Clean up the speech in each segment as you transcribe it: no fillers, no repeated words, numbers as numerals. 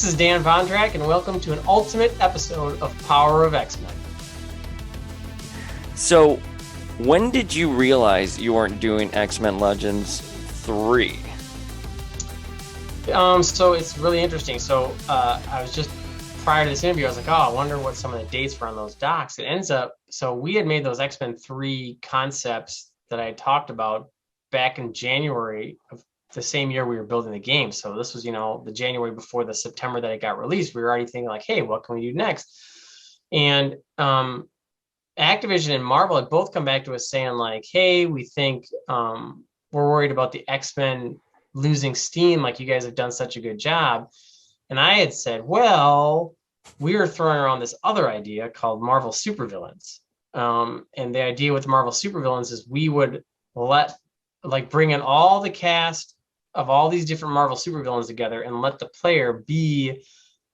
This is Dan Vondrak, and welcome to an ultimate episode of Power of X-Men. So, when did you realize you weren't doing X-Men Legends 3? So it's really interesting. So I was just prior to this interview, I was like, oh, I wonder what some of the dates were on those docs. It ends up, so we had made those X-Men 3 concepts that I talked about back in January of the same year we were building the game. So this was, the January before the September that it got released. We were already thinking like, hey, what can we do next? And Activision and Marvel had both come back to us saying like, hey, we think we're worried about the X-Men losing steam, like you guys have done such a good job. And I had said, well, we were throwing around this other idea called Marvel Supervillains. And the idea with Marvel Supervillains is we would bring in all the cast of all these different Marvel supervillains together and let the player be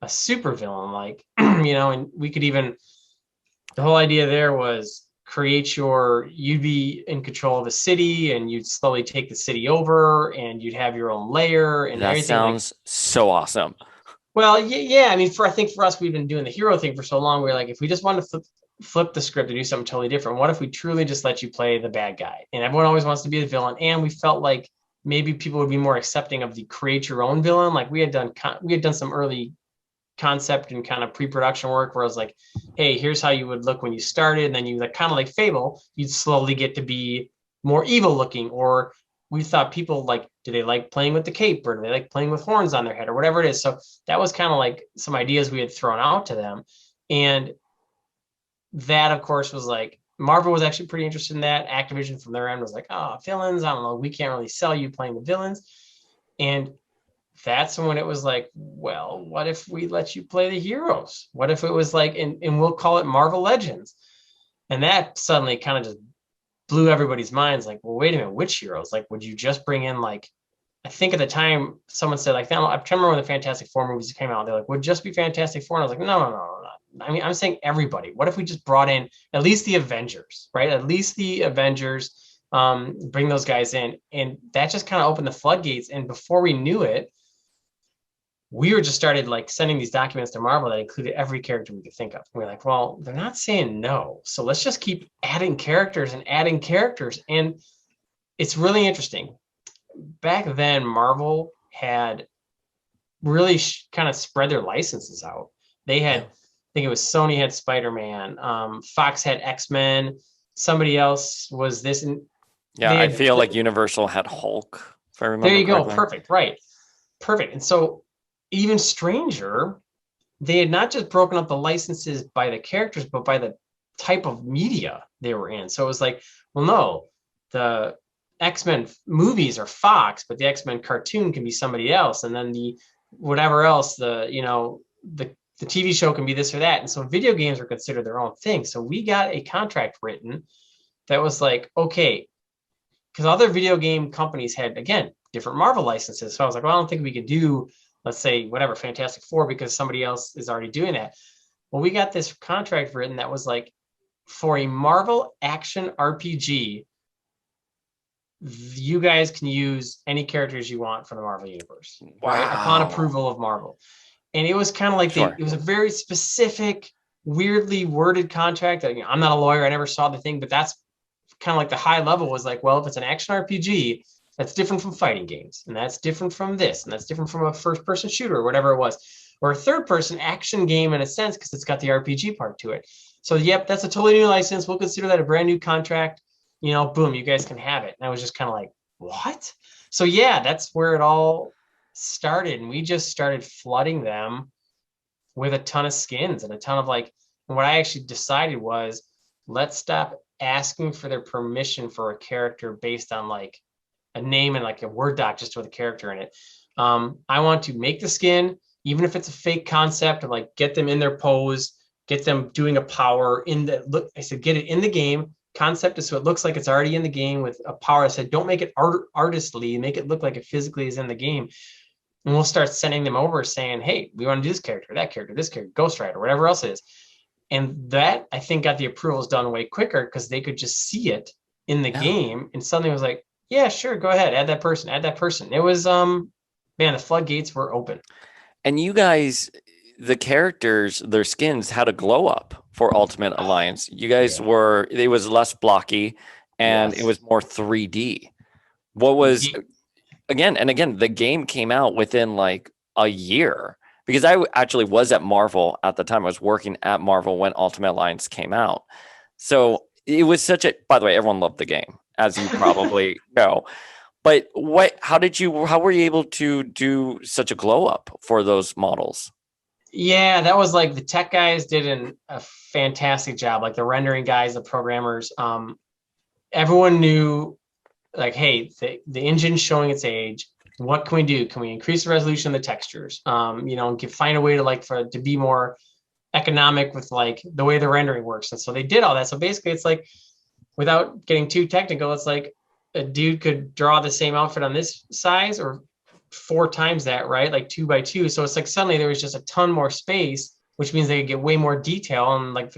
a supervillain, and we could even, the whole idea there was you'd be in control of a city and you'd slowly take the city over and you'd have your own layer and that everything. Sounds so awesome. Well, yeah. I mean, I think for us, we've been doing the hero thing for so long. We're like, if we just want to flip the script and do something totally different, what if we truly just let you play the bad guy? And everyone always wants to be the villain. And we felt like maybe people would be more accepting of the create your own villain. Like we had done some early concept and kind of pre-production work where I was like, hey, here's how you would look when you started. And then you kind of like Fable, you'd slowly get to be more evil looking. Or we thought people do they like playing with the cape or do they like playing with horns on their head or whatever it is? So that was kind of like some ideas we had thrown out to them. And that, of course, was like, Marvel was actually pretty interested in that. Activision from their end was like, oh, villains, I don't know, we can't really sell you playing the villains. And that's when it was like, well, what if we let you play the heroes? What if it was like, and we'll call it Marvel Legends? And that suddenly kind of just blew everybody's minds. Like, well, wait a minute, which heroes? Like, would you just bring in I think at the time someone said like, I remember when the Fantastic Four movies came out, they're like, would just be Fantastic Four? And I was like, no. I mean, I'm saying everybody. What if we just brought in at least the Avengers, right? At least the Avengers, bring those guys in. And that just kind of opened the floodgates. And before we knew it, we were just started sending these documents to Marvel that included every character we could think of. And we're like, well, they're not saying no. So let's just keep adding characters and adding characters. And it's really interesting. Back then, Marvel had really kind of spread their licenses out. They had, I think it was Sony had Spider-Man, Fox had X-Men, somebody else was this. And I feel like Universal had Hulk, if I remember. There you correctly. go. Perfect. Right. Perfect. And so even stranger, they had not just broken up the licenses by the characters, but by the type of media they were in. So it was like, well, no, the X-Men movies are Fox, but the X-Men cartoon can be somebody else. And then the whatever else, the TV show can be this or that. And so video games were considered their own thing. So we got a contract written that was like, okay, because other video game companies had, again, different Marvel licenses. So I was like, well, I don't think we could do, let's say, whatever, Fantastic Four, because somebody else is already doing that. Well, we got this contract written that was like, for a Marvel action RPG, you guys can use any characters you want from the Marvel universe. Wow. Right? Upon approval of Marvel. And it was kind of like, Sure. it was a very specific, weirdly worded contract. I'm not a lawyer. I never saw the thing, but that's kind of like the high level was like, well, if it's an action RPG, that's different from fighting games. And that's different from this. And that's different from a first person shooter or whatever it was. Or a third person action game in a sense, because it's got the RPG part to it. So, yep, that's a totally new license. We'll consider that a brand new contract. Boom, you guys can have it. And I was just kind of like, what? So, yeah, that's where it all started. And we just started flooding them with a ton of skins and a ton of and what I actually decided was, let's stop asking for their permission for a character based on a name and a Word doc just with a character in it. I want to make the skin, even if it's a fake concept, of get them in their pose, get them doing a power in the look. I said, get it in the game. Concept is so it looks like it's already in the game with a power. I said, don't make it artistly, make it look like it physically is in the game. And we'll start sending them over saying, hey, we want to do this character, that character, this character, Ghost Rider, whatever else it is. And that, I think, got the approvals done way quicker because they could just see it in the game. And suddenly it was like, yeah, sure, go ahead, add that person. It was, man, the floodgates were open. And you guys, the characters, their skins had a glow up for Ultimate Alliance. You guys Yeah. were, it was less blocky and it Yes. was more 3D. What was, again, and again, the game came out within like a year because actually was at Marvel at the time. I was working at Marvel when Ultimate Alliance came out. So it was such a, by the way, everyone loved the game, as you probably know. But how were you able to do such a glow up for those models? Yeah, that was like the tech guys did a fantastic job. Like the rendering guys, the programmers, everyone knew like, hey, the engine's showing its age. What can we do? Can we increase the resolution of the textures? Find a way to like for to be more economic with like the way the rendering works. And so they did all that. So basically, it's like without getting too technical, it's like a dude could draw the same outfit on this size or 4 times that, right? Like 2 by 2. So it's like suddenly there was just a ton more space, which means they could get way more detail. And like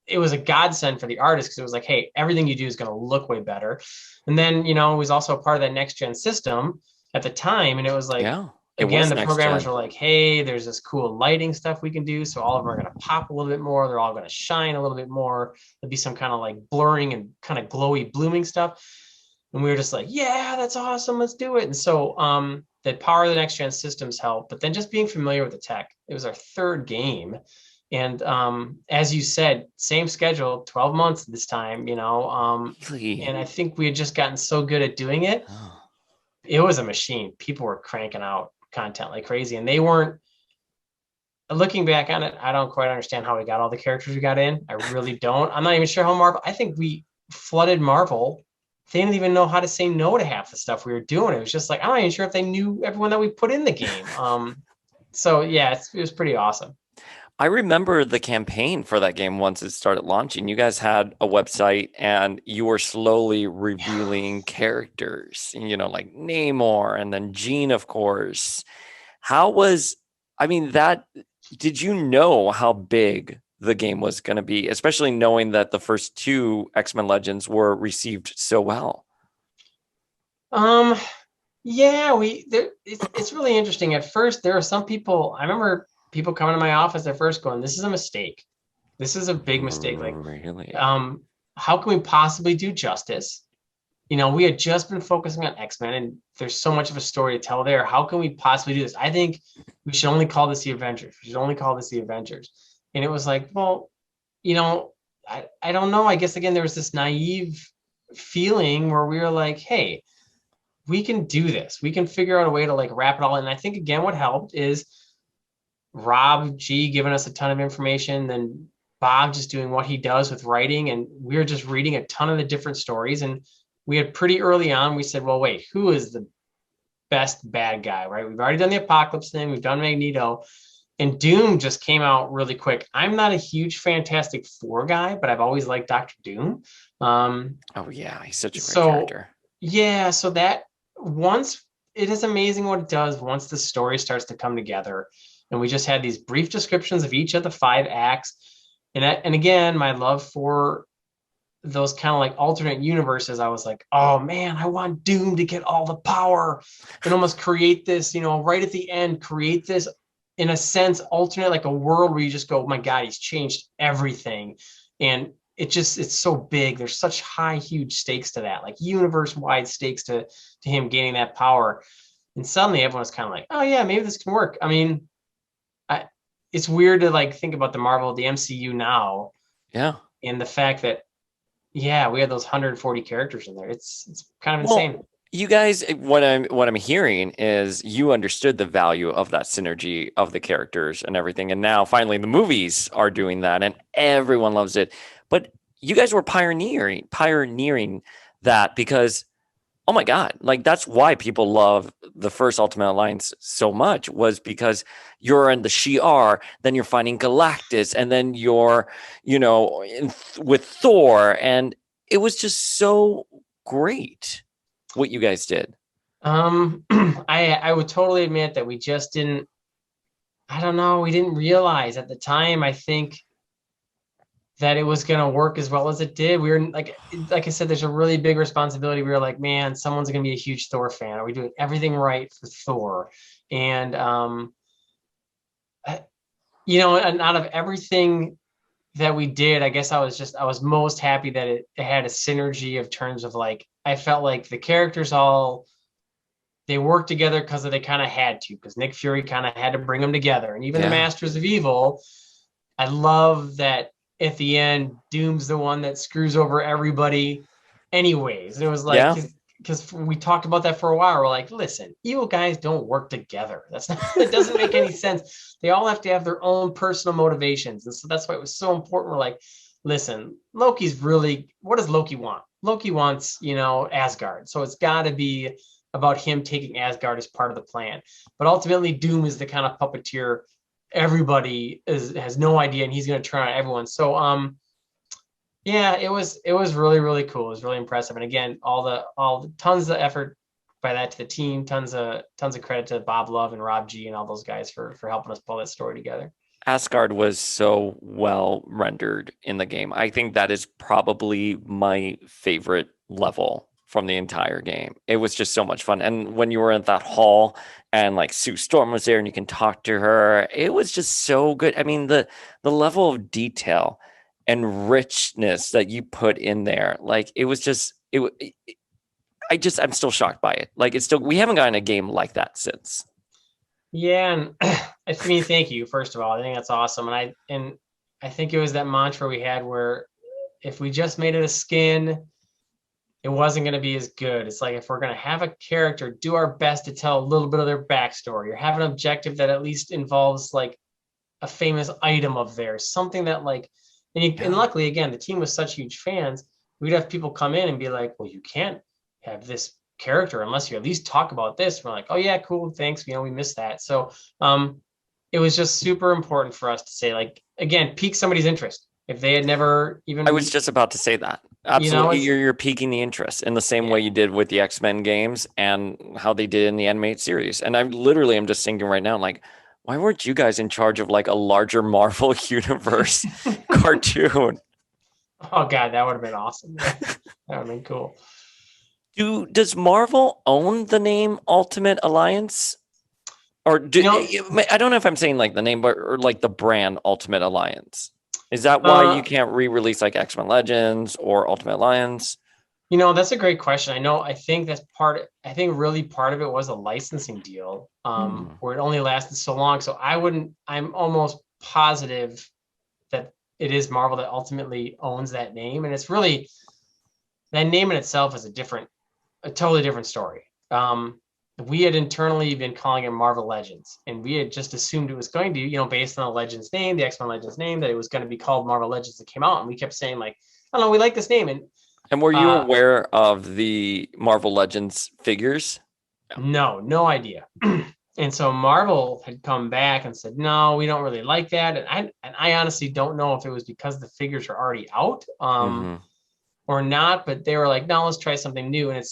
it was a godsend for the artist because it was like, hey, everything you do is going to look way better. And then, it was also a part of that next gen system at the time. And it was like, Yeah, it again, was the next programmers gen. were like, hey, there's this cool lighting stuff we can do. So all of them are going to pop a little bit more. They're all going to shine a little bit more. There'll be some kind of like blurring and kind of glowy blooming stuff. And we were just like, yeah, that's awesome. Let's do it. And so the power of the next gen systems helped. But then just being familiar with the tech, it was our third game. And as you said, same schedule, 12 months this time, Really? and I think we had just gotten so good at doing it. Oh. It was a machine. People were cranking out content like crazy, and they weren't. Looking back on it, I don't quite understand how we got all the characters we got in. I really don't. I'm not even sure how Marvel. I think we flooded Marvel. They didn't even know how to say no to half the stuff we were doing. It was just like I'm not even sure if they knew everyone that we put in the game. So yeah, it was pretty awesome. I remember the campaign for that game once it started launching. You guys had a website and you were slowly revealing characters, like Namor and then Jean, of course. How was, I mean, did you know how big the game was going to be, especially knowing that the first two X-Men Legends were received so well? Um, yeah, it's really interesting. At first, there are some people. I remember people coming to my office at first going, "This is a mistake. This is a big mistake. Like, Really? um, how can we possibly do justice? We had just been focusing on X-Men, and there's so much of a story to tell there. How can we possibly do this? I think we should only call this the Avengers. We should only call this the Avengers." And it was like, well, you know, I don't know. I guess again, there was this naive feeling where we were like, hey, we can do this. We can figure out a way to like wrap it all in. And I think again, what helped is Rob G giving us a ton of information, then Bob just doing what he does with writing, and we were just reading a ton of the different stories. And we had pretty early on, we said, well, wait, who is the best bad guy, right? We've already done the Apocalypse thing, we've done Magneto, and Doom just came out really quick. I'm not a huge Fantastic Four guy, but I've always liked Doctor Doom. Oh yeah, he's such a great So character. yeah, so that once it is amazing what it does once the story starts to come together, and we just had these brief descriptions of each of the 5 acts, and again, my love for those kind of like alternate universes, I was like, oh man, I want Doom to get all the power and almost create this, right at the end, create this in a sense alternate like a world where you just go, oh my God, he's changed everything. And it's so big. There's such high, huge stakes to that, like universe wide stakes to him gaining that power. And suddenly everyone's kind of like, oh yeah, maybe this can work. I mean, it's weird to like think about the MCU now, Yeah. and the fact that yeah, we had those 140 characters in there. It's kind of Well, insane. you guys, what I'm hearing is you understood the value of that synergy of the characters and everything, and now finally the movies are doing that, and everyone loves it. But you guys were pioneering that because, oh my God, like that's why people love the first Ultimate Alliance so much was because you're in the Shi'ar, then you're fighting Galactus, and then you're, with Thor, and it was just so great what you guys did. I would totally admit that we just didn't. I don't know. We didn't realize at the time. I think that it was going to work as well as it did. We were like I said, there's a really big responsibility. We were like, man, someone's going to be a huge Thor fan. Are we doing everything right for Thor? And And out of everything that we did, I guess I was most happy that it had a synergy of terms of like, I felt like the characters all, they worked together because they kind of had to, because Nick Fury kind of had to bring them together. And even the Yeah. Masters of Evil, I love that at the end, Doom's the one that screws over everybody anyways. And it was like, Yeah. because we talked about that for a while. We're like, listen, evil guys don't work together. That's not, it doesn't make any sense. They all have to have their own personal motivations. And so that's why it was so important. We're like, listen, Loki's really, what does Loki want? Loki wants, Asgard. So it's got to be about him taking Asgard as part of the plan. But ultimately, Doom is the kind of puppeteer everybody has no idea, and he's going to turn on everyone. So yeah, it was really really cool. It was really impressive, and again, all the tons of effort by that to the team, tons of credit to Bob Love and Rob G and all those guys for helping us pull that story together. Asgard was so well rendered in the game. I think that is probably my favorite level from the entire game. It was just so much fun. And when you were in that hall and like Sue Storm was there and you can talk to her, it was just so good. I mean, the level of detail and richness that you put in there, like it was just I'm still shocked by it. Like it's still we haven't gotten a game like that since. Yeah, and I mean, thank you first of all. I think that's awesome, and I think it was that mantra we had where if we just made it a skin, it wasn't going to be as good. It's like if we're going to have a character, do our best to tell a little bit of their backstory or have an objective that at least involves like a famous item of theirs, something that like, and Yeah. luckily again, the team was such huge fans, we'd have people come in and be like, well, you can't have this character unless you at least talk about this. We're like, oh yeah, cool, thanks. We missed that. So it was just super important for us to say, like, again, pique somebody's interest. If they had never I was even, just about to say that. Absolutely. it's You're piquing the interest in the same way yeah. you did with the X-Men games and how they did in the animated series. And I literally am just thinking right now, like, why weren't you guys in charge of like a larger Marvel universe cartoon? Oh God, that would have been awesome. That would have been cool. Does Marvel own the name Ultimate Alliance? Or You know, I don't know if I'm saying like the name, but or like the brand Ultimate Alliance. Is that why you uh, can't re-release like X-Men Legends or Ultimate Alliance? That's a great question. I think I think really part of it was a licensing deal, Hmm. where it only lasted so long. So I'm almost positive that it is Marvel that ultimately owns that name. And it's really, that name in itself is a totally different story. We had internally been calling it Marvel Legends, and we had just assumed it was going to, based on the Legends name, the X-Men Legends name, that it was going to be called Marvel Legends that came out. And we kept saying like, I don't know, we like this name. And And were you uh, aware of the Marvel Legends figures? Yeah. no idea. And so Marvel had come back and said, no, we don't really like that. And I honestly don't know if it was because the figures are already out, Hmm. or not, but they were like, no, let's try something new. And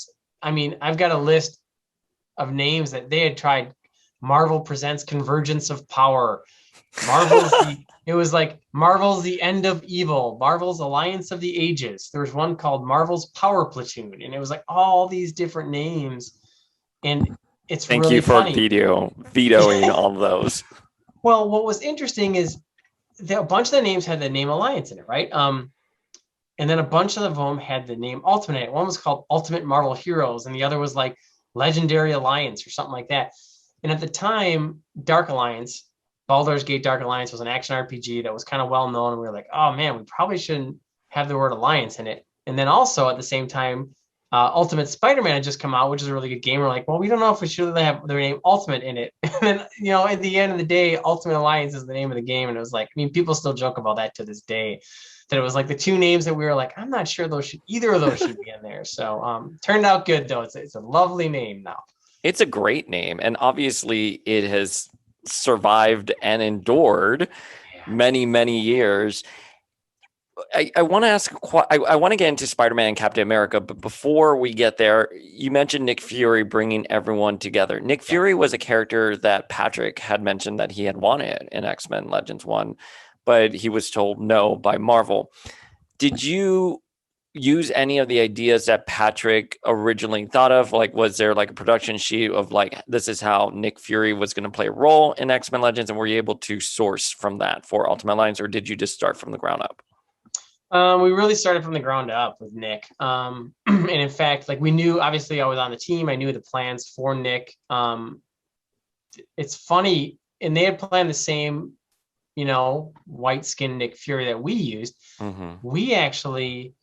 I mean, I've got a list of names that they had tried. Marvel presents Convergence of Power. It was like Marvel's The End of Evil, Marvel's Alliance of the Ages. There was one called Marvel's Power Platoon, and it was like all these different names. And it's Thank really you for funny. vetoing all of those. Well, what was interesting is that a bunch of the names had the name Alliance in it, right? And then a bunch of them had the name Ultimate. One was called Ultimate Marvel Heroes, and the other was like Legendary Alliance or something like that. And at the time, Dark Alliance, Baldur's Gate Dark Alliance was an action RPG that was kind of well known. And we were like, oh man, we probably shouldn't have the word Alliance in it. And then also at the same time, Ultimate Spider-Man had just come out, which is a really good game. We're like, well, we don't know if we should have their name Ultimate in it. And then, at the end of the day, Ultimate Alliance is the name of the game. And it was like, I mean, people still joke about that to this day. That it was like the two names that we were like, I'm not sure either of those should be in there. So turned out good though. It's a lovely name now. It's a great name, and obviously it has survived and endured Yeah. many, many years. I want to ask, I want to get into Spider-Man and Captain America, but before we get there, you mentioned Nick Fury bringing everyone together. Nick Yeah. Fury was a character that Patrick had mentioned that he had wanted in X-Men Legends 1, but he was told no by Marvel. Did you use any of the ideas that Patrick originally thought of? Like, was there like a production sheet of like, this is how Nick Fury was going to play a role in X-Men Legends? And were you able to source from that for Ultimate Alliance, or did you just start from the ground up? We really started from the ground up with Nick. And in fact, like we knew, obviously I was on the team. I knew the plans for Nick. It's funny, and they had planned the same, white skinned Nick Fury that we used. Mm-hmm. We actually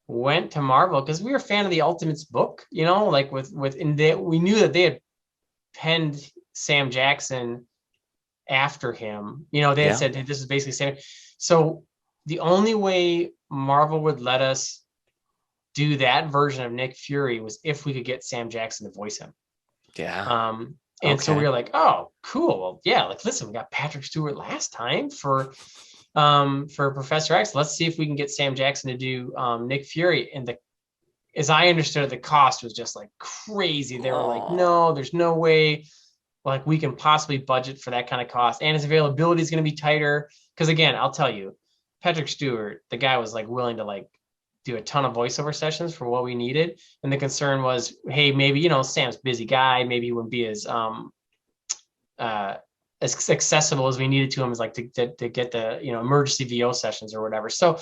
went to Marvel because we were a fan of the Ultimates book, like we knew that they had penned Sam Jackson after him. They had Yeah. said, hey, this is basically Sam. So the only way Marvel would let us do that version of Nick Fury was if we could get Sam Jackson to voice him. Yeah. And so we were like, oh, cool. Well, yeah, like listen, we got Patrick Stewart last time for Professor X. Let's see if we can get Sam Jackson to do Nick Fury. And as I understood it, the cost was just like crazy. They were like, no, there's no way like we can possibly budget for that kind of cost. And his availability is going to be tighter. Because again, I'll tell you, Patrick Stewart, the guy was like willing to like do a ton of voiceover sessions for what we needed. And the concern was, hey, maybe, Sam's a busy guy. Maybe he wouldn't be as accessible as we needed to him, as like to get the, emergency VO sessions or whatever. So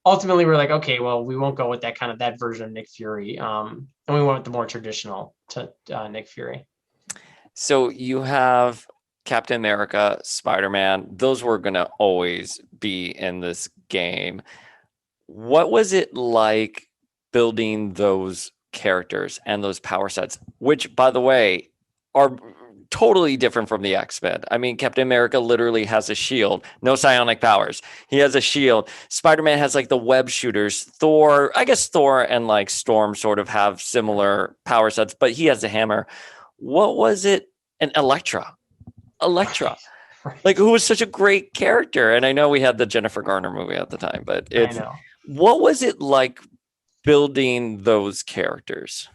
ultimately we're like, okay, well, we won't go with that version of Nick Fury. And we went with the more traditional Nick Fury. So you have Captain America, Spider-Man. Those were going to always be in this game. What was it like building those characters and those power sets, which, by the way, are totally different from the X-Men? I mean, Captain America literally has a shield, no psionic powers. He has a shield. Spider-Man has like the web shooters. Thor and like Storm sort of have similar power sets, but he has a hammer. What was it? And Elektra. Right. Like, who was such a great character. And I know we had the Jennifer Garner movie at the time, but what was it like building those characters?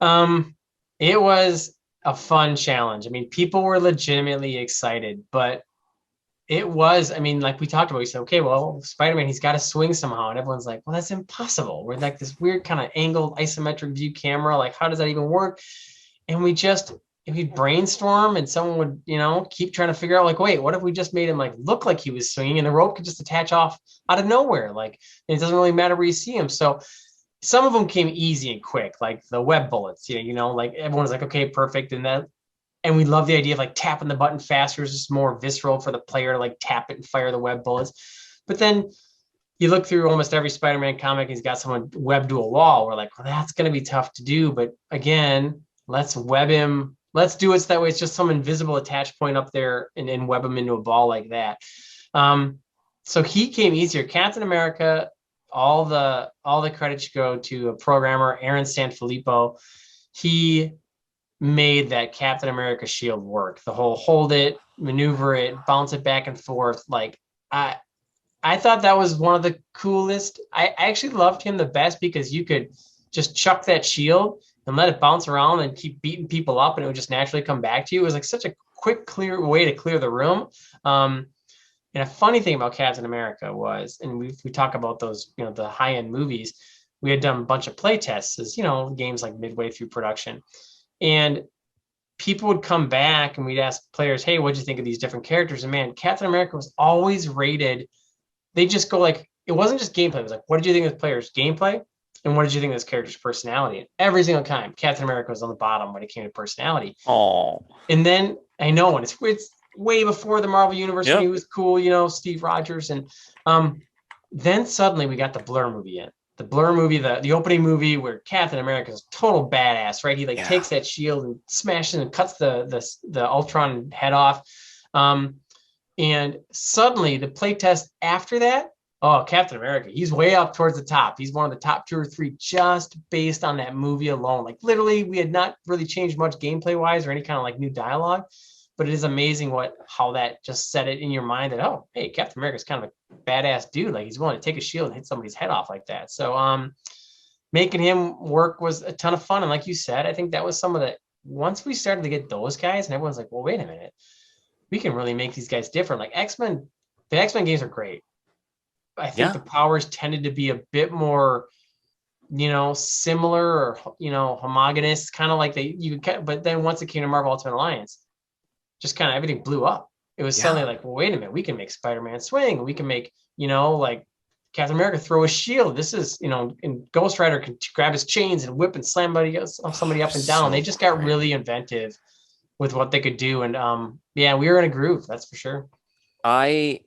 It was a fun challenge. I mean, people were legitimately excited, but it was, I mean, like we talked about, we said, okay, well, Spider-Man, he's got to swing somehow. And everyone's like, well, that's impossible. We're like this weird kind of angled isometric view camera. Like, how does that even work? And if we brainstorm and someone would, keep trying to figure out like, wait, what if we just made him like look like he was swinging and the rope could just attach off out of nowhere? Like, it doesn't really matter where you see him. So some of them came easy and quick, like the web bullets, like everyone's like, okay, perfect. And we love the idea of like tapping the button faster. It's just more visceral for the player to like tap it and fire the web bullets. But then you look through almost every Spider-Man comic, he's got someone webbed to a wall. We're like, well, that's going to be tough to do. But again, let's web him. Let's do it so that way it's just some invisible attach point up there and web him into a ball like that. So he came easier. Captain America, all the credits go to a programmer, Aaron Sanfilippo. He made that Captain America shield work. The whole hold it, maneuver it, bounce it back and forth. Like I thought that was one of the coolest. I actually loved him the best because you could just chuck that shield and let it bounce around and keep beating people up and it would just naturally come back to you. It was like such a quick, clear way to clear the room. And a funny thing about Captain America was, and we talk about those, the high-end movies, we had done a bunch of play tests as, games like midway through production. And people would come back and we'd ask players, hey, what'd you think of these different characters? And man, Captain America was always rated. They just go like, it wasn't just gameplay. It was like, what did you think of this player's gameplay? And what did you think of this character's personality? And every single time, Captain America was on the bottom when it came to personality. Oh. And then I know, and it's way before the Marvel Universe when he was cool, Steve Rogers. And then suddenly we got the Blur movie in. The Blur movie, the opening movie where Captain America is a total badass, right? He takes that shield and smashes and cuts the Ultron head off. And suddenly the playtest after that, oh, Captain America, he's way up towards the top. He's one of the top 2 or 3 just based on that movie alone. Like literally, we had not really changed much gameplay wise or any kind of like new dialogue, but it is amazing how that just set it in your mind that, oh, hey, Captain America's kind of a badass dude. Like he's willing to take a shield and hit somebody's head off like that. So making him work was a ton of fun. And like you said, I think that was some of the, once we started to get those guys and everyone's like, well, wait a minute, we can really make these guys different. Like X-Men, the X-Men games are great. I think the powers tended to be a bit more similar or homogenous, kind of like but then once it came to Marvel Ultimate Alliance, just kind of everything blew up. It was suddenly Yeah. like, well, wait a minute, we can make Spider-Man swing, we can make, like Captain America throw a shield. This is, and Ghost Rider can grab his chains and whip and slam somebody up and down. They So just got great. really inventive with what they could do. And yeah, we were in a groove, that's for sure. I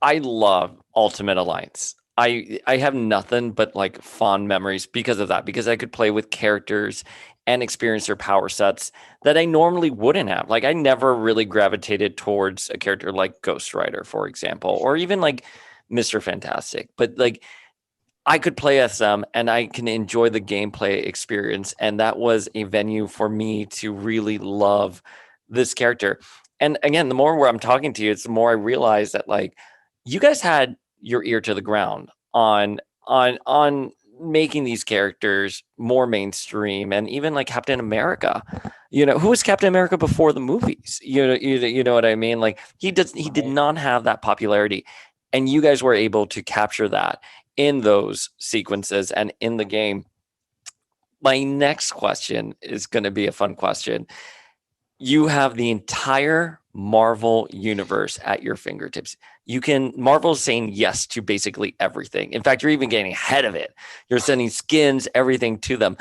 I love Ultimate Alliance. I have nothing but like fond memories because of that, because I could play with characters and experience their power sets that I normally wouldn't have. Like I never really gravitated towards a character like Ghost Rider, for example, or even like Mr. Fantastic. But like I could play as them and I can enjoy the gameplay experience. And that was a venue for me to really love this character. And again, the more where I'm talking to you, it's the more I realize that like you guys had your ear to the ground on making these characters more mainstream, and even like Captain America. Who was Captain America before the movies? You know what I mean? Like he did Right. not have that popularity, and you guys were able to capture that in those sequences and in the game. My next question is going to be a fun question. You have the entire Marvel universe at your fingertips. Marvel's saying yes to basically everything. In fact, you're even getting ahead of it. You're sending skins, everything to them.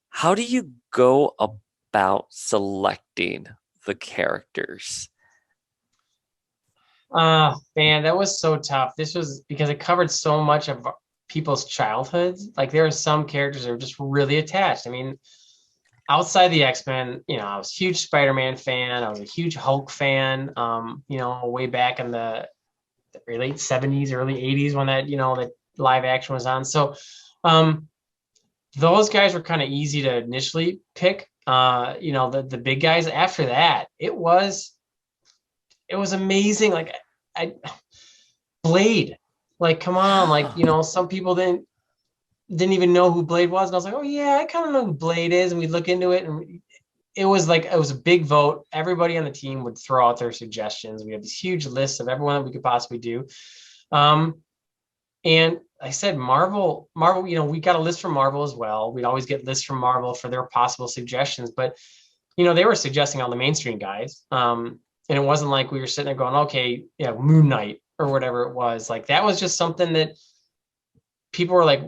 How do you go about selecting the characters? Man, that was so tough. This was because it covered so much of people's childhoods. Like there are some characters that are just really attached. I mean, outside the X-Men, I was a huge Spider-Man fan. I was a huge Hulk fan. Way back in the late 70s, early 80s when that live action was on. So um those guys were kind of easy to initially pick. The big guys. After that, it was amazing. Like I Blade. Like, come on, like, Yeah. some people didn't even know who Blade was. And I was like, oh yeah, I kind of know who Blade is. And we look into it, and it was a big vote. Everybody on the team would throw out their suggestions. We had this huge list of everyone that we could possibly do. Um, and I said Marvel, we got a list from Marvel as well. We'd always get lists from Marvel for their possible suggestions, but they were suggesting all the mainstream guys. And it wasn't like we were sitting there going, okay, yeah, Moon Knight or whatever it was. Like that was just something that people were like,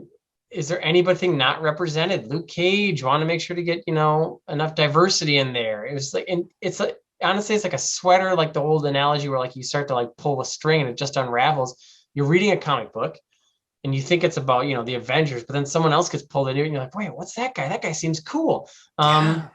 is there anything not represented? Luke Cage, want to make sure to get, enough diversity in there. It was like, and it's like, honestly, it's like a sweater, like the old analogy where like you start to like pull a string and it just unravels. You're reading a comic book and you think it's about, the Avengers, but then someone else gets pulled into it and you're like, wait, what's that guy? That guy seems cool. Yeah.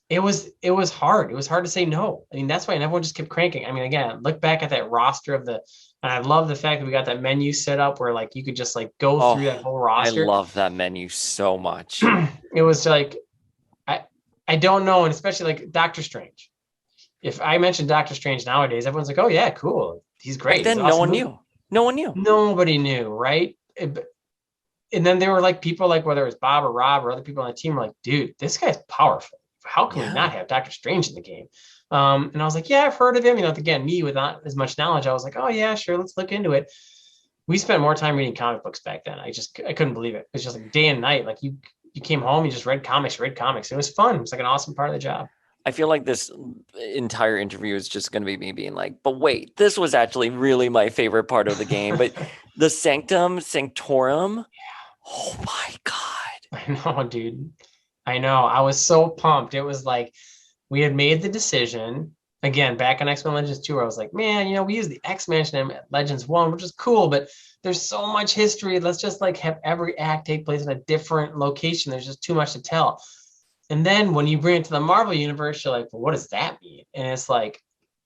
It was hard. It was hard to say no. I mean, that's why everyone just kept cranking. I mean, again, look back at that roster and I love the fact that we got that menu set up where like you could just like go through that Oh, whole I roster. love that menu so much. It was like I I don't know, and especially like Doctor Strange. If I mention Doctor Strange nowadays, everyone's like, oh yeah, cool. He's Back great. He's then, no awesome one movie. knew. No one knew. Nobody knew, right? And then there were like people like whether it was Bob or Rob or other people on the team were like, dude, this guy's powerful. How can we not Yeah. have Doctor Strange in the game? And I was like, yeah, I've heard of him. Again, me with not as much knowledge, I was like, oh yeah, sure, let's look into it. We spent more time reading comic books back then. I couldn't believe it. It was just like day and night. Like you came home, you just read comics, read comics. It was fun. It was like an awesome part of the job. I feel like this entire interview is just going to be me being like, but wait, this was actually really my favorite part of the game. But the Sanctum Sanctorum, oh my God. I know, dude. I know. I was so pumped. It was like we had made the decision again back on X-Men Legends 2, where I was like, man, we use the X-Men Legends 1, which is cool, but there's so much history. Let's just like have every act take place in a different location. There's just too much to tell. And then when you bring it to the Marvel universe, you're like, well, what does that mean? And it's like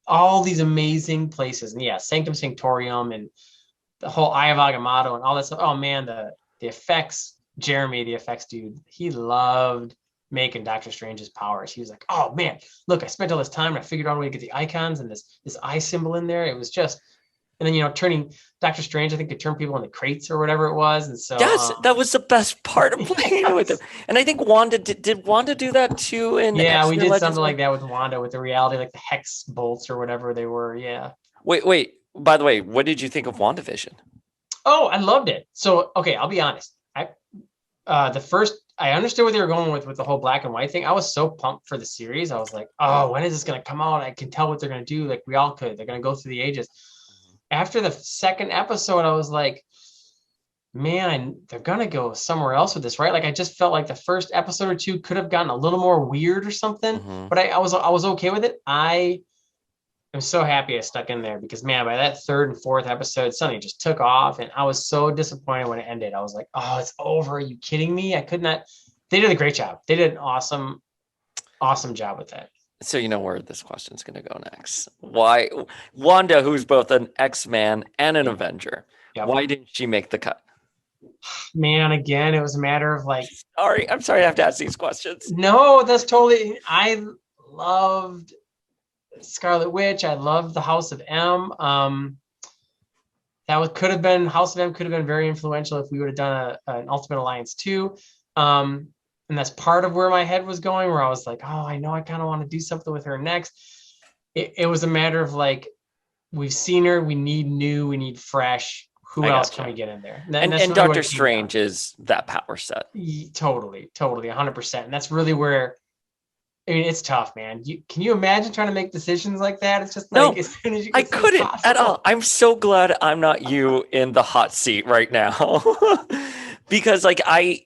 all these amazing places. And yeah, Sanctum Sanctorium and the whole Eye of Agamotto and all that stuff. Oh man, the effects, Jeremy, the effects dude, he loved making Doctor Strange's powers. He was like, oh man, look, I spent all this time and I figured out a way to get the icons and this eye symbol in there. It was just, and then turning Doctor Strange, I think could turn people into crates or whatever it was. And so Yes, that was the best part of playing with him. yes. And I think Wanda did Wanda do that too in Yeah, we X-Men did Legends something 1? like that with Wanda with the reality, like the hex bolts or whatever they were. Yeah. Wait. By the way, what did you think of WandaVision? Oh, I loved it. So, okay, I'll be honest. the first, I understood what they were going with the whole black and white thing. I was so pumped for the series. I was like, oh, when is this going to come out? I can tell what they're going to do. Like we all could. They're going to go through the ages. After the second episode, I was like, man, they're going to go somewhere else with this, right? Like I just felt like the first episode or two could have gotten a little more weird or something, but I was okay with it. I'm so happy I stuck in there because man, by that third and fourth episode, something just took off, and I was so disappointed when it ended. I was like, "Oh, it's over! Are you kidding me?" I could not. They did a great job. They did an awesome, awesome job with that. So you know where this question's going to go next. Why Wanda, who's both an X-Man and an Avenger, Yep. why didn't she make the cut? Man, again, it was a matter of like, I'm sorry I have to ask these questions. no, that's totally. I loved Scarlet Witch. I loved the House of M. Could have been House of M could have been very influential if we would have done an Ultimate Alliance 2. And that's part of where my head was going, where I was like, oh, I know I kind of want to do something with her next. It was a matter of like, we've seen her, we need new, we need fresh. Who else can we get in there? And really Doctor Strange is that power set. Totally, 100%. And that's really where, I mean, it's tough, man. Can you imagine trying to make decisions like that? It's just like, no, as soon as you I couldn't at all. I'm so glad I'm not you in the hot seat right now. Because like I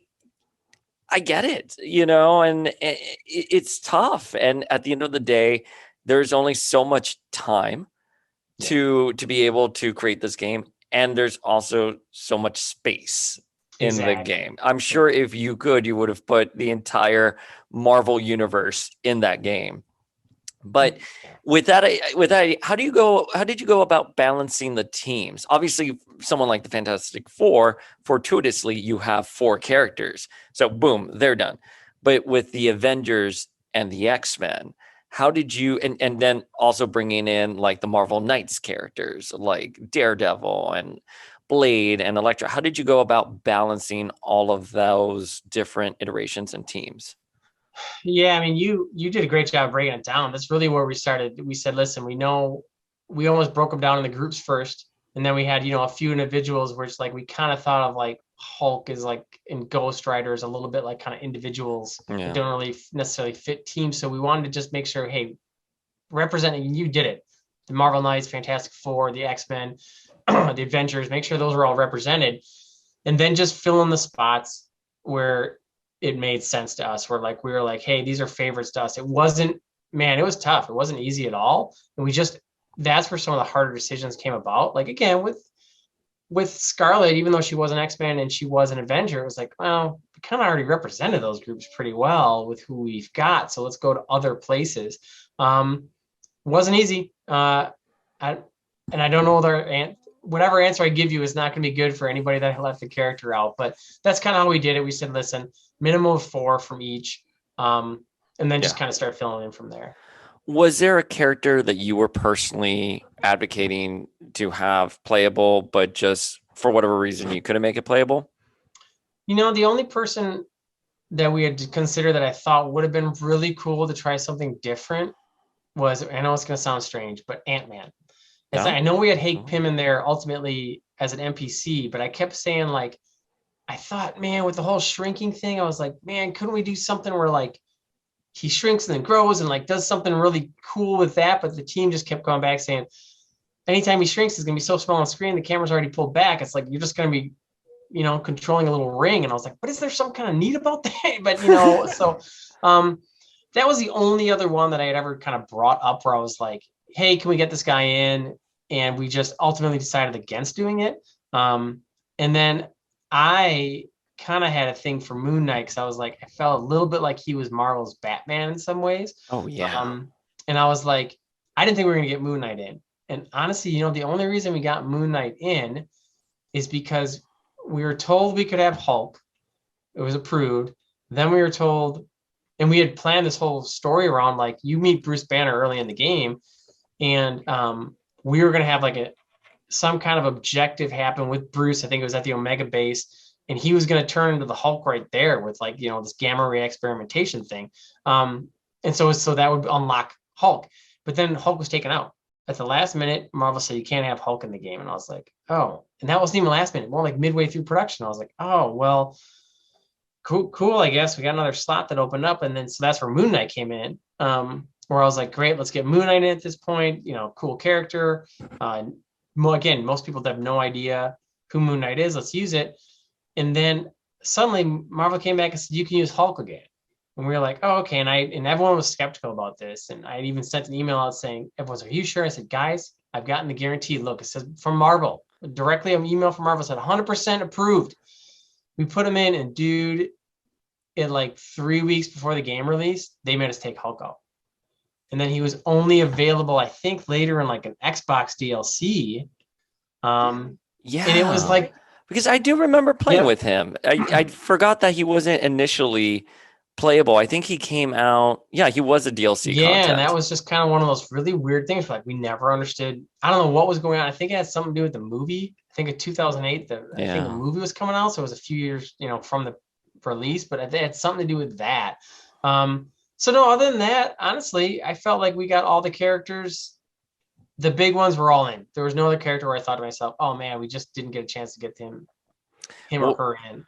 get it, you know, and it's tough. And at the end of the day, there's only so much time to be able to create this game. And there's also so much space in the game. I'm sure if you could, you would have put the entire Marvel universe in that game. But with that, how did you go about balancing the teams? Obviously, someone like the Fantastic Four, fortuitously, you have 4 characters. So boom, they're done. But with the Avengers and the X-Men, how did you, and then also bringing in like the Marvel Knights characters like Daredevil and Blade and Elektra, how did you go about balancing all of those different iterations and teams? Yeah, I mean, you did a great job breaking it down. That's really where we started. We said, listen, we know we almost broke them down in the groups first, and then we had, a few individuals where it's like we kind of thought of like Hulk is like in Ghost Rider is a little bit like kind of individuals that don't really necessarily fit teams. So we wanted to just make sure, hey, representing, you did it. The Marvel Knights, Fantastic Four, the X-Men, the Avengers, make sure those are all represented, and then just fill in the spots where it made sense to us. We were like, hey, these are favorites to us. It was tough. It wasn't easy at all. And that's where some of the harder decisions came about. Like, again, with Scarlet, even though she was an X-Men and she was an Avenger, it was like, well, we kind of already represented those groups pretty well with who we've got. So let's go to other places. Wasn't easy. I don't know whatever answer I give you is not going to be good for anybody that left the character out, but that's kind of how we did it. We said, listen, minimum of 4 from each, and then just kind of start filling in from there. Was there a character that you were personally advocating to have playable, but just for whatever reason you couldn't make it playable? The only person that we had to consider that I thought would have been really cool to try something different was, I know it's going to sound strange, but Ant-Man. I know we had Hank Pym in there ultimately as an NPC, but I kept saying, like, I thought, man, with the whole shrinking thing, I was like, man, couldn't we do something where like he shrinks and then grows and like does something really cool with that? But the team just kept going back saying, anytime he shrinks, it's going to be so small on screen, the camera's already pulled back. It's like, you're just going to be, controlling a little ring. And I was like, but is there some kind of neat about that? But, so that was the only other one that I had ever kind of brought up where I was like, hey, can we get this guy in? And we just ultimately decided against doing it. And then I kind of had a thing for Moon Knight because I was like, I felt a little bit like he was Marvel's Batman in some ways. Oh, yeah. And I was like, I didn't think we were going to get Moon Knight in. And honestly, the only reason we got Moon Knight in is because we were told we could have Hulk. It was approved. Then we were told, and we had planned this whole story around, like, you meet Bruce Banner early in the game, and we were going to have like some kind of objective happen with Bruce. I think it was at the Omega base, and he was going to turn into the Hulk right there with like, this gamma ray experimentation thing. And so that would unlock Hulk. But then Hulk was taken out at the last minute. Marvel said, you can't have Hulk in the game. And I was like, oh, and that wasn't even last minute, more like midway through production. I was like, oh, well, cool. I guess we got another slot that opened up, and then so that's where Moon Knight came in. Where I was like, great, let's get Moon Knight in at this point. Cool character. Again, most people have no idea who Moon Knight is. Let's use it. And then suddenly Marvel came back and said, you can use Hulk again. And we were like, oh, okay. And everyone was skeptical about this. And I even sent an email out saying, everyone's like, are you sure? I said, guys, I've gotten the guarantee. Look, it says from Marvel, directly an email from Marvel said 100% approved. We put him in, and dude, in like 3 weeks before the game release, they made us take Hulk out. And then he was only available, I think, later in like an Xbox DLC. Yeah. And it was like, because I do remember playing with him. I forgot that he wasn't initially playable. I think he came out. Yeah, he was a DLC content. And that was just kind of one of those really weird things. Like we never understood. I don't know what was going on. I think it had something to do with the movie. I think in 2008, I think the movie was coming out, so it was a few years, from the release. But it had something to do with that. So no, other than that, honestly, I felt like we got all the characters. The big ones were all in. There was no other character where I thought to myself, "Oh man, we just didn't get a chance to get him or her in."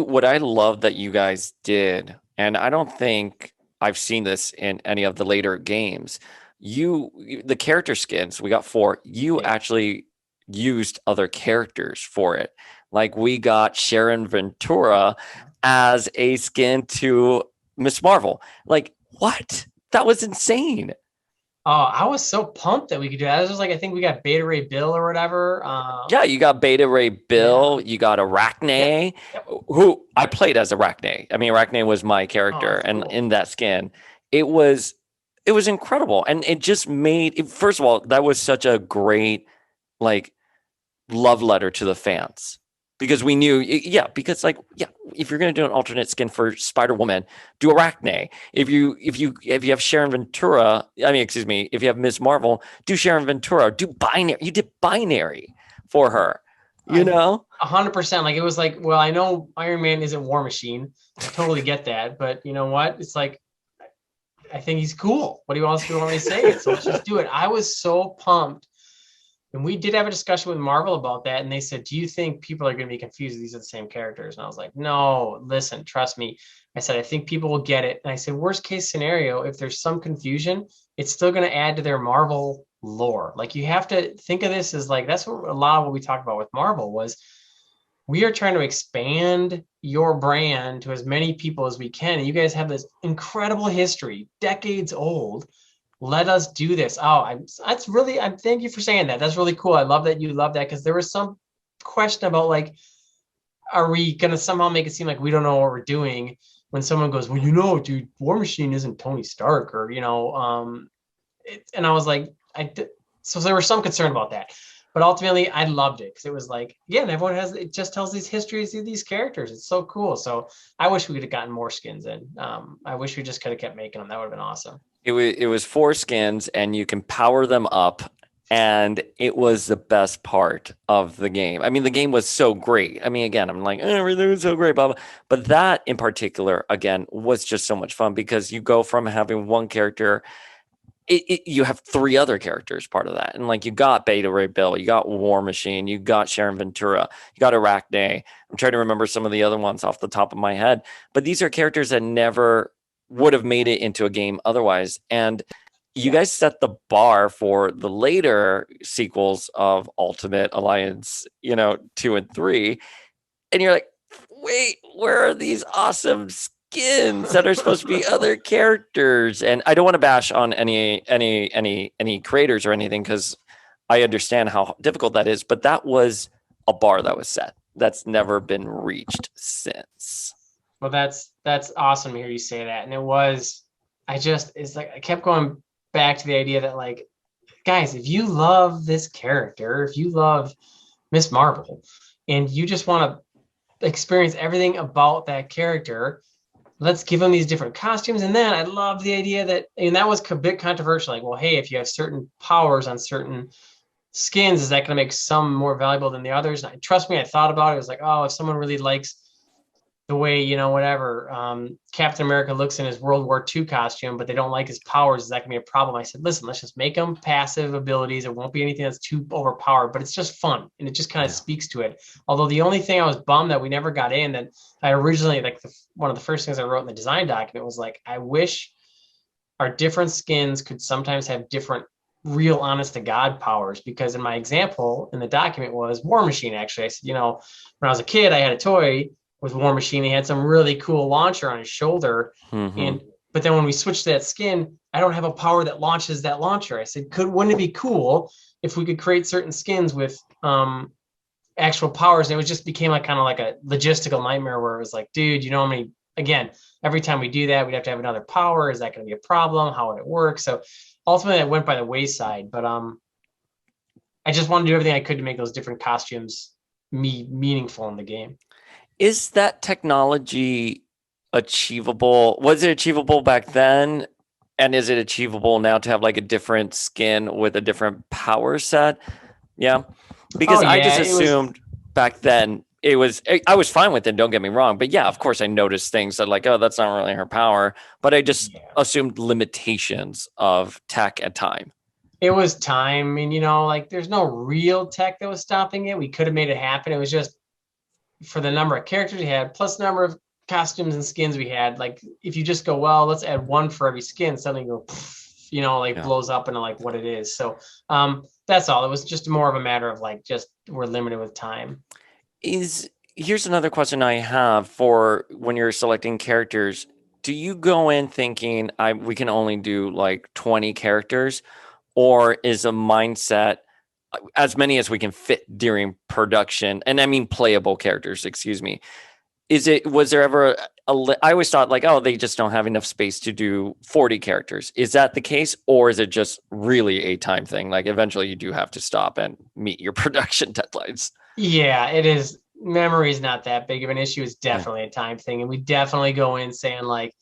What I love that you guys did, and I don't think I've seen this in any of the later games. The character skins, we got 4. You actually used other characters for it. Like we got Sharon Ventura as a skin to Miss Marvel. Like what? That was insane. Oh, I was so pumped that we could do that. I was just like, I think we got Beta Ray Bill or whatever. Yeah, you got Beta Ray Bill. You got Arachne, who I played as Arachne. I mean, Arachne was my character, and in that skin, it was incredible, and it just made. First of all, that was such a great like love letter to the fans. Because we knew, because if you're going to do an alternate skin for Spider-Woman, do Arachne. If you have Sharon Ventura, if you have Ms. Marvel, do Sharon Ventura. Do Binary. You did Binary for her, 100%. Like it was like, well, I know Iron Man isn't War Machine. I totally get that, but you know what? It's like, I think he's cool. What do you want me to say? So let's just do it. I was so pumped. And we did have a discussion with Marvel about that. And they said, do you think people are going to be confused? These are the same characters. And I was like, no, listen, trust me. I said, I think people will get it. And I said, worst case scenario, if there's some confusion, it's still going to add to their Marvel lore. Like you have to think of this as like, that's what a lot of what we talked about with Marvel was we are trying to expand your brand to as many people as we can. And you guys have this incredible history, decades old. Let us do this. I'm thank you for saying that. That's really cool. I love that you love that because there was some question about like, are we going to somehow make it seem like we don't know what we're doing when someone goes, well, dude, War Machine isn't Tony Stark or, and I was like, so there was some concern about that, but ultimately I loved it because it was like, and everyone it just tells these histories of these characters. It's so cool. So I wish we could have gotten more skins in. I wish we just could have kept making them. That would have been awesome. It was 4 skins, and you can power them up, and it was the best part of the game. I mean, the game was so great. I mean, again, I'm like, everything was so great, blah, blah. But that in particular, again, was just so much fun because you go from having one character, you have 3 other characters part of that. And like you got Beta Ray Bill, you got War Machine, you got Sharon Ventura, you got Arachne. I'm trying to remember some of the other ones off the top of my head. But these are characters that never would have made it into a game otherwise. And you guys set the bar for the later sequels of Ultimate Alliance, 2 and 3. And you're like, wait, where are these awesome skins that are supposed to be other characters? And I don't want to bash on any creators or anything, because I understand how difficult that is, but that was a bar that was set. That's never been reached since. Well, that's awesome to hear you say that. And it was, it's like I kept going back to the idea that like, guys, if you love this character, if you love Miss Marvel, and you just want to experience everything about that character, let's give them these different costumes. And then I love the idea that, and that was a bit controversial. Like, well, hey, if you have certain powers on certain skins, is that going to make some more valuable than the others? And trust me, I thought about it. It was like, oh, if someone really likes the way, whatever, Captain America looks in his World War II costume, but they don't like his powers. Is that gonna be a problem? I said, listen, let's just make them passive abilities. It won't be anything that's too overpowered, but it's just fun and it just kind of Yeah. speaks to it. Although the only thing I was bummed that we never got in, that I originally, like, one of the first things I wrote in the design document was like, I wish our different skins could sometimes have different real honest to God powers, because in my example in the document was War Machine. Actually, I said, when I was a kid, I had a toy with War Machine. He had some really cool launcher on his shoulder. Hmm. And but then when we switched to that skin, I don't have a power that launches that launcher. I said, wouldn't it be cool if we could create certain skins with actual powers? And it was just became like kind of like a logistical nightmare where it was like, dude, how many, again, every time we do that, we'd have to have another power. Is that going to be a problem? How would it work? So ultimately it went by the wayside, but I just wanted to do everything I could to make those different costumes meaningful in the game. Is that technology achievable? Was it achievable back then? And is it achievable now to have like a different skin with a different power set? Yeah. Oh Because I yeah, just it was. assumed back then I was fine with it, don't get me wrong. But yeah, of course I noticed things that like, oh, that's not really her power. But I just Yeah. assumed limitations of tech and time. It was time. I mean, like there's no real tech that was stopping it. We could have made it happen. It was just for the number of characters we had, plus the number of costumes and skins we had. Like if you just go, well, let's add one for every skin, suddenly go, like Yeah. blows up into like what it is. So that's all. It was just more of a matter of like just we're limited with time. Is Here's another question I have for when you're selecting characters. Do you go in thinking we can only do like 20 characters, or is a mindset as many as we can fit during production? And I mean playable characters, excuse me. Was there ever I always thought like, oh, they just don't have enough space to do 40 characters. Is that the case, or is it just really a time thing? Like eventually you do have to stop and meet your production deadlines. Yeah, it is. Memory is not that big of an issue. It's Yeah. definitely a time thing. And we definitely go in saying like,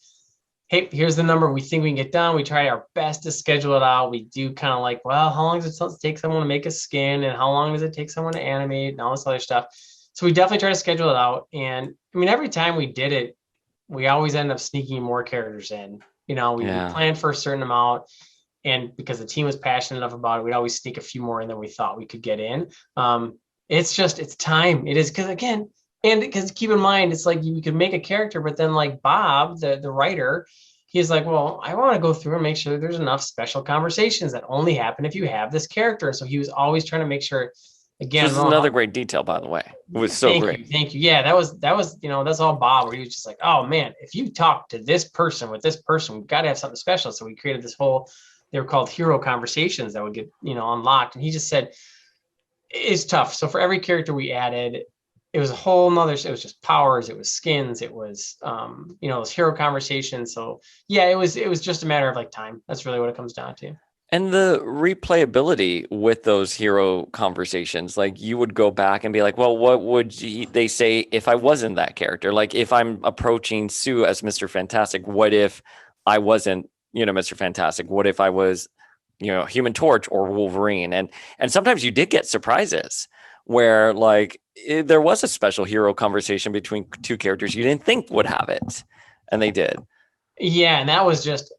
hey, here's the number we think we can get done. We try our best to schedule it out. We do kind of like, well, how long does it take someone to make a skin, and how long does it take someone to animate and all this other stuff? So we definitely try to schedule it out. And I mean, every time we did it, we always end up sneaking more characters in. We Yeah. planned for a certain amount, and because the team was passionate enough about it, we'd always sneak a few more in than we thought we could get in. It's time. It is, because again, and because keep in mind, it's like you could make a character, but then like Bob, the writer, he's like, well, I want to go through and make sure there's enough special conversations that only happen if you have this character. So he was always trying to make sure. So Again, this I is don't know another how. great detail, by the way. It was so Thank great. you, thank you. Yeah, that was that's all Bob. Where he was just like, oh man, if you talk to this person with this person, we've got to have something special. So we created this whole. They were called hero conversations that would get unlocked, and he just said it's tough. So for every character we added, it was a whole nother. It was just powers. It was skins. It was it was hero conversations. So yeah, it was just a matter of like time. That's really what it comes down to. And the replayability with those hero conversations, like you would go back and be like, well, what would they say if I wasn't that character? Like if I'm approaching Sue as Mr. Fantastic, what if I wasn't, Mr. Fantastic? What if I was, Human Torch or Wolverine? And sometimes you did get surprises where like there was a special hero conversation between two characters you didn't think would have it, and they did. Yeah, and that was just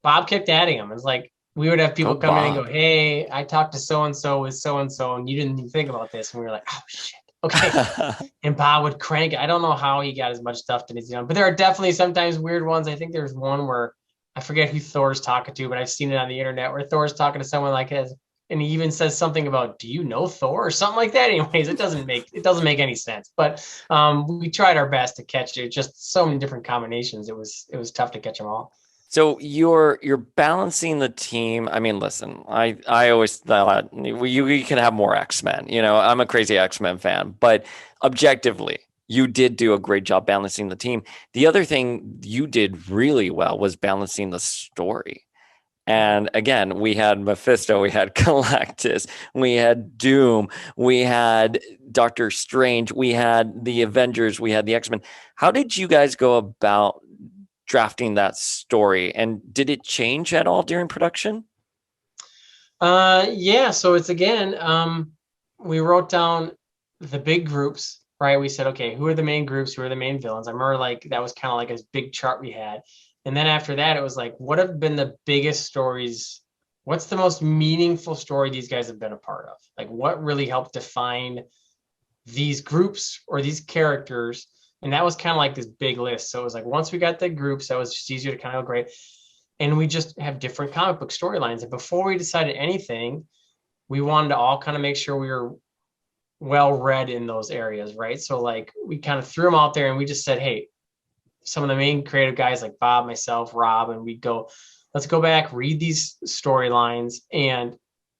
Bob kept adding them. It's like we would have Go people come in and go, Bob. "Hey, I talked to so and so with so and you didn't even think about this," and we were like, "Oh shit, okay." And Bob would crank it. I don't know how he got as much stuff done as he done, but there are definitely sometimes weird ones. I think there's one where I forget who Thor's talking to, but I've seen it on the internet where Thor's talking to someone like his, and he even says something about, "Do you know Thor?" or something like that. Anyways, it doesn't make any sense. But we tried our best to catch it. Just so many different combinations. It was tough to catch them all. So you're balancing the team. I mean, listen, I always thought you can have more X-Men. I'm a crazy X-Men fan, but objectively, you did do a great job balancing the team. The other thing you did really well was balancing the story. And again, we had Mephisto, we had Galactus, we had Doom, we had Doctor Strange, we had the Avengers, we had the X-Men. How did you guys go about drafting that story, and did it change at all during production? Yeah, so it's again, we wrote down the big groups. right? We said, okay, who are the main groups? Who are the main villains? I remember like that was kind of like a big chart we had. And then after that, it was like, what have been the biggest stories? What's the most meaningful story these guys have been a part of? Like what really helped define these groups or these characters? And that was kind of like this big list. So it was like once we got the groups, that was just easier to kind of go great. And we just have different comic book storylines. And before we decided anything, we wanted to all kind of make sure we were well read in those areas, right? So like we kind of threw them out there and we just said, hey, some of the main creative guys like Bob, myself, Rob, and we go, let's go back, read these storylines, and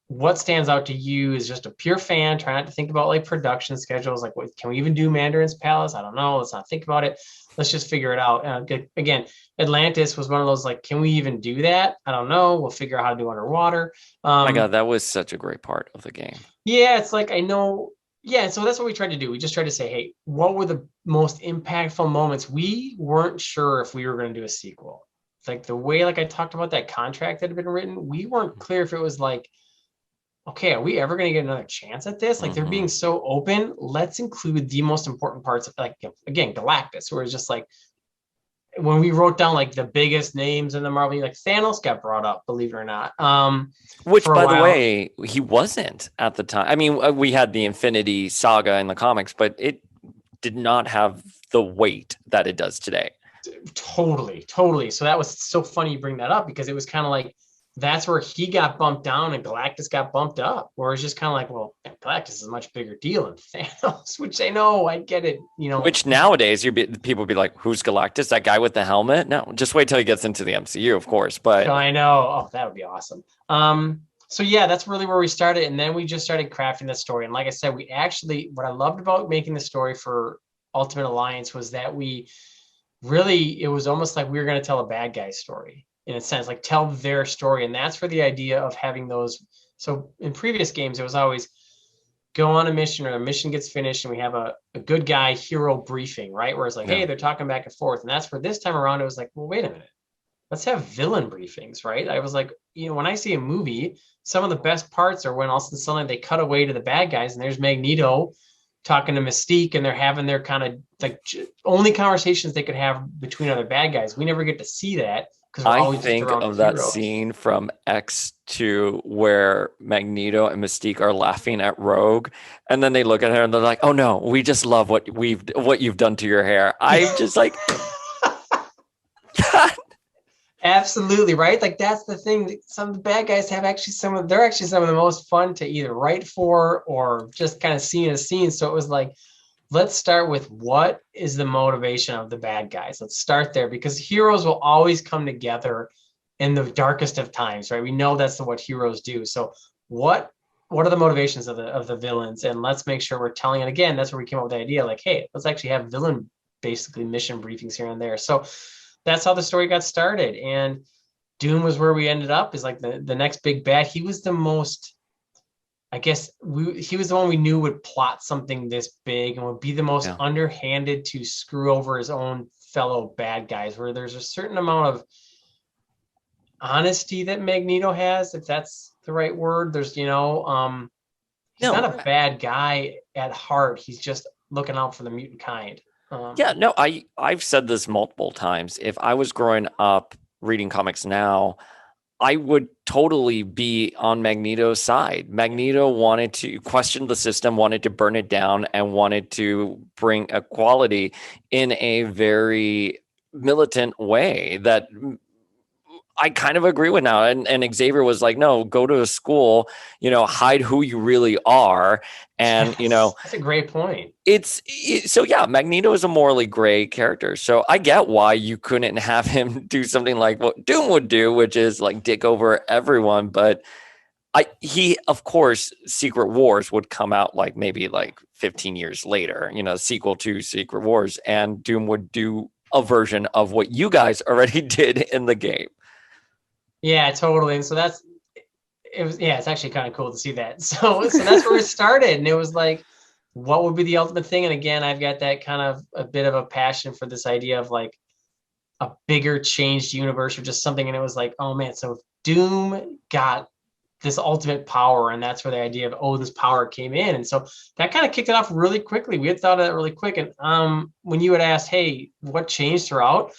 what stands out to you is just a pure fan. Try not to think about like production schedules. Like, what, can we even do Mandarin's Palace? I don't know. Let's not think about it. Let's just figure it out. Again, Atlantis was one of those like, can we even do that? I don't know. We'll figure out how to do underwater. My God, that was such a great part of the game. Yeah, it's like I know. Yeah, so that's what we tried to do. We just tried to say, hey, what were the most impactful moments? We weren't sure if we were going to do a sequel. It's like the way, like I talked about that contract that had been written, we weren't clear if it was like, okay, are we ever going to get another chance at this? Like they're being so open. Let's include the most important parts of, like, again, Galactus, where it's just like when we wrote down like the biggest names in the Marvel, like Thanos got brought up, believe it or not. Which, by the way, he wasn't at the time. I mean, we had the Infinity Saga in the comics, but it did not have the weight that it does today. Totally, totally. So that was so funny you bring that up because it was kind of like that's where he got bumped down and Galactus got bumped up. Where it's just kind of like, well, Galactus is a much bigger deal than Thanos, which I know, I get it, you know. Which nowadays people be like, who's Galactus? That guy with the helmet? No, just wait till he gets into the MCU, of course. But I know, oh, that would be awesome. So yeah, that's really where we started, and then we just started crafting the story. And like I said, we actually, what I loved about making the story for Ultimate Alliance was that we really, it was almost like we were going to tell a bad guy story in a sense, like tell their story. And that's where the idea of having those. So in previous games, it was always go on a mission or the mission gets finished and we have a good guy hero briefing, right? Where it's like, hey, they're talking back and forth. And that's where this time around, it was like, well, wait a minute. Let's have villain briefings, right? I was like, you know, when I see a movie, some of the best parts are when all of a sudden they cut away to the bad guys and there's Magneto talking to Mystique and they're having their kind of like only conversations they could have between other bad guys. We never get to see that because we're always think just around of that heroes. scene from X2 where Magneto and Mystique are laughing at Rogue, and then they look at her and they're like, "Oh no, we just love what you've done to your hair." I'm just like, God. Absolutely, right? Like that's the thing. Some of the bad guys have actually they're actually some of the most fun to either write for or just kind of see in a scene. So it was like, let's start with what is the motivation of the bad guys. Let's start there because heroes will always come together in the darkest of times, right? We know that's what heroes do. So what are the motivations of the villains? And let's make sure we're telling it again. That's where we came up with the idea, like, hey, let's actually have villain basically mission briefings here and there. So that's how the story got started. And Doom was where we ended up, is like the next big bad. He was the most, I guess, he was the one we knew would plot something this big and would be the most underhanded to screw over his own fellow bad guys, where there's a certain amount of honesty that Magneto has, if that's the right word. There's, he's not a bad guy at heart. He's just looking out for the mutant kind. I've said this multiple times. If I was growing up reading comics now, I would totally be on Magneto's side. Magneto wanted to question the system, wanted to burn it down, and wanted to bring equality in a very militant way that I kind of agree with now. And Xavier was like, no, go to a school, hide who you really are. And, that's a great point. Magneto is a morally gray character. So I get why you couldn't have him do something like what Doom would do, which is like dick over everyone. But of course, Secret Wars would come out like maybe like 15 years later, sequel to Secret Wars, and Doom would do a version of what you guys already did in the game. Yeah, totally. And so it's actually kind of cool to see that. So that's where it started. And it was like, what would be the ultimate thing? And again, I've got that kind of a bit of a passion for this idea of like a bigger changed universe or just something. And it was like, oh man, so if Doom got this ultimate power, and that's where the idea of, oh, this power came in. And so that kind of kicked it off really quickly. We had thought of that really quick. And when you had asked, hey, what changed throughout,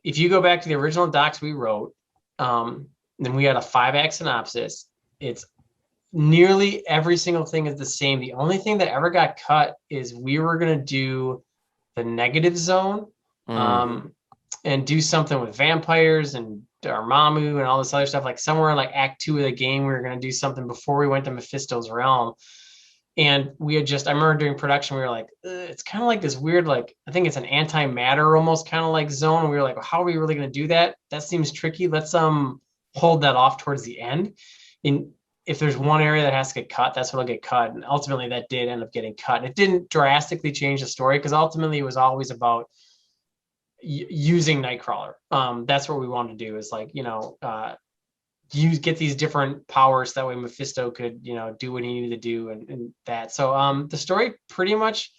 if you go back to the original docs we wrote, then we had a 5-act synopsis. It's nearly every single thing is the same. The only thing that ever got cut is we were going to do the negative zone, and do something with vampires and Dormammu and all this other stuff. Like somewhere in like Act 2 of the game, we were going to do something before we went to Mephisto's realm. And we had I remember during production, we were like, it's kind of like this weird, like, I think it's an antimatter almost kind of like zone. And we were like, well, how are we really going to do that? That seems tricky. Let's hold that off towards the end. And if there's one area that has to get cut, that's what'll get cut. And ultimately that did end up getting cut. And it didn't drastically change the story, because ultimately it was always about using Nightcrawler. That's what we wanted to do, is like, get these different powers, that way Mephisto could, do what he needed to do, and that. So the story pretty much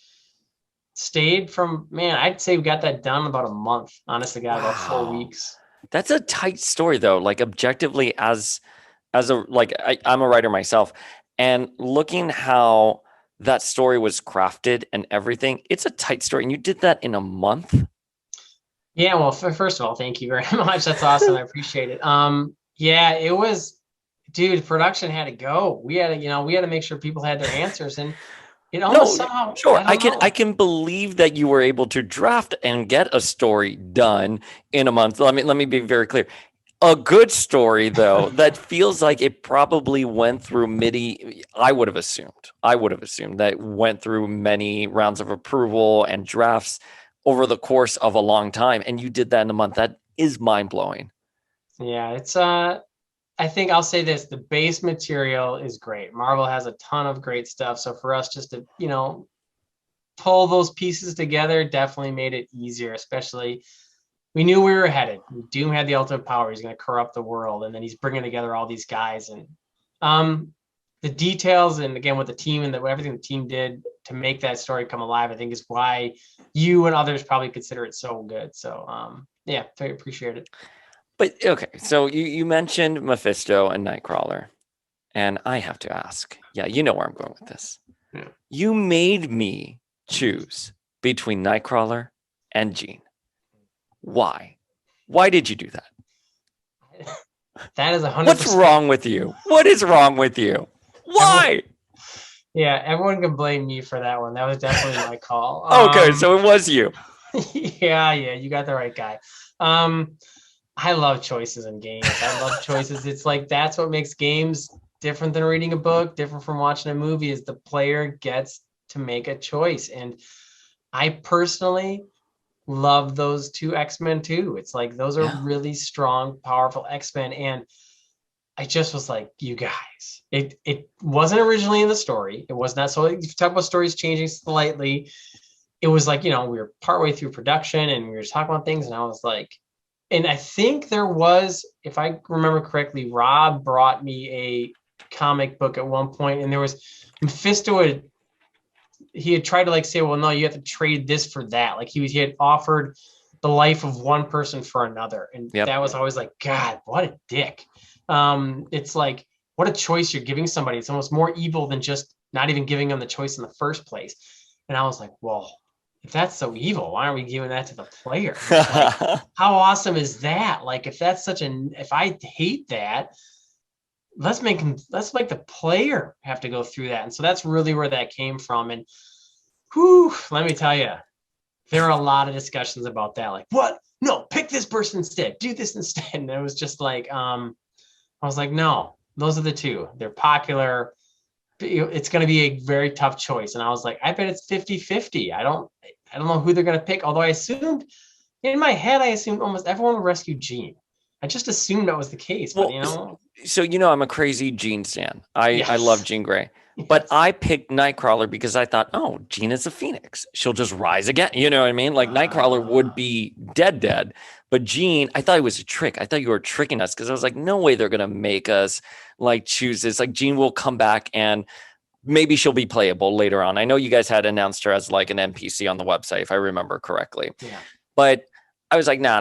stayed from, man, I'd say we got that done about a month, honest to God. Wow. About 4 weeks. That's a tight story though. Like objectively, as a, like, I'm a writer myself, and looking how that story was crafted and everything, it's a tight story, and you did that in a month. Yeah, well, first of all, thank you very much. That's awesome. I appreciate it. Yeah, it was, dude, production had to go. We had to make sure people had their answers, and it almost somehow. Sure, I can believe that you were able to draft and get a story done in a month. Let me be very clear. A good story, though, that feels like it probably went through I would have assumed that went through many rounds of approval and drafts over the course of a long time, and you did that in a month. That is mind-blowing. Yeah, it's I think I'll say this, the base material is great. Marvel has a ton of great stuff, so for us just to pull those pieces together definitely made it easier. Especially, we knew we were headed. Doom had the ultimate power. He's going to corrupt the world, and then he's bringing together all these guys, and the details, and again with the team and everything the team did to make that story come alive, I think is why you and others probably consider it so good. So yeah, I appreciate it. But okay, so you mentioned Mephisto and Nightcrawler, and I have to ask, yeah, you know where I'm going with this. Yeah. You made me choose between Nightcrawler and Jean. Why? Why did you do that? That is 100%. What's wrong with you? What is wrong with you? Why? Everyone can blame me for that one. That was definitely my call. Okay, so it was you. Yeah, you got the right guy. I love choices in games. I love choices. It's like, that's what makes games different than reading a book, different from watching a movie, is the player gets to make a choice. And I personally love those two X-Men too. It's like, those are really strong, powerful X-Men. And I just was like, you guys, it wasn't originally in the story. It was not. So if you talk about stories changing slightly, it was like, we were partway through production and we were talking about things, and I was like, and I think there was, if I remember correctly, Rob brought me a comic book at one point, and there was Mephisto he had tried to like say, well, no, you have to trade this for that. Like he had offered the life of one person for another. And that was always like, God, what a dick. It's like, what a choice you're giving somebody. It's almost more evil than just not even giving them the choice in the first place. And I was like, well, if that's so evil, why aren't we giving that to the player? Like, how awesome is that? Like, if that's if I hate that, let's make the player have to go through that. And so that's really where that came from. And let me tell you, there are a lot of discussions about that. Like, what? No, pick this person instead. Do this instead. And it was just like, I was like, no, those are the two. They're popular. It's going to be a very tough choice. And I was like, I bet it's 50-50. I don't know who they're going to pick. Although I assumed, in my head, almost everyone would rescue Jean. I just assumed that was the case. But, So, I'm a crazy Jean stan. I love Jean Grey. Yes. But I picked Nightcrawler because I thought, oh, Jean is a phoenix. She'll just rise again. You know what I mean? Like Nightcrawler would be dead. But Jean, I thought it was a trick. I thought you were tricking us, because I was like, no way they're going to make us like choose this. Like Jean will come back and maybe she'll be playable later on. I know you guys had announced her as like an NPC on the website, if I remember correctly. Yeah. But I was like, no.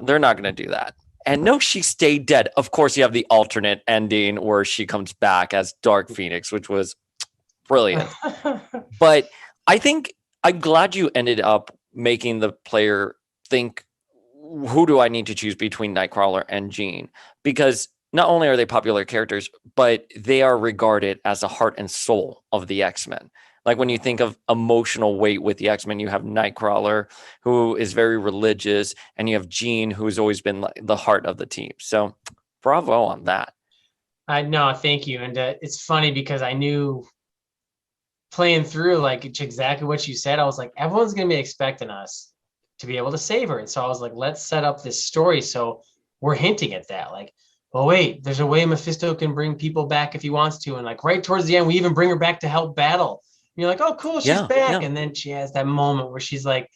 They're not going to do that. And no, she stayed dead. Of course, you have the alternate ending where she comes back as Dark Phoenix, which was brilliant. But I think I'm glad you ended up making the player think, who do I need to choose between Nightcrawler and Jean? Because not only are they popular characters, but they are regarded as the heart and soul of the X-Men. Like when you think of emotional weight with the X-Men, you have Nightcrawler, who is very religious, and you have Jean, who's always been like the heart of the team. So bravo on that. I know, thank you. And it's funny because I knew playing through like it's exactly what you said. I was like, everyone's gonna be expecting us to be able to save her. And so I was like, let's set up this story. So we're hinting at that. Like, oh wait, there's a way Mephisto can bring people back if he wants to. And like right towards the end, we even bring her back to help battle. And you're like, oh cool, she's Yeah, back. yeah. And then she has that moment where she's like,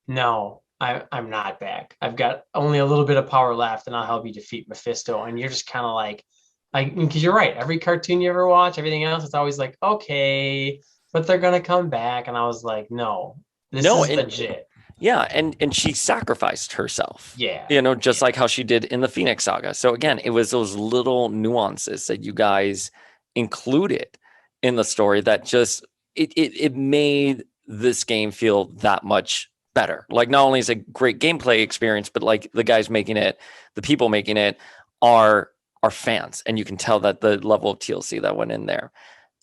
no, I'm not back. I've got only a little bit of power left, and I'll help you defeat Mephisto. And you're just kind of like, because you're right. Every cartoon you ever watch, everything else, it's always like, okay, but they're gonna come back. And I was like, no, this No, is legit. yeah, and she sacrificed herself. Yeah. Just like how she did in the Phoenix Saga. So again, it was those little nuances that you guys included in the story that just it made this game feel that much better. Like not only is it a great gameplay experience, but like the guys making it, the people making it are fans, and you can tell that the level of TLC that went in there.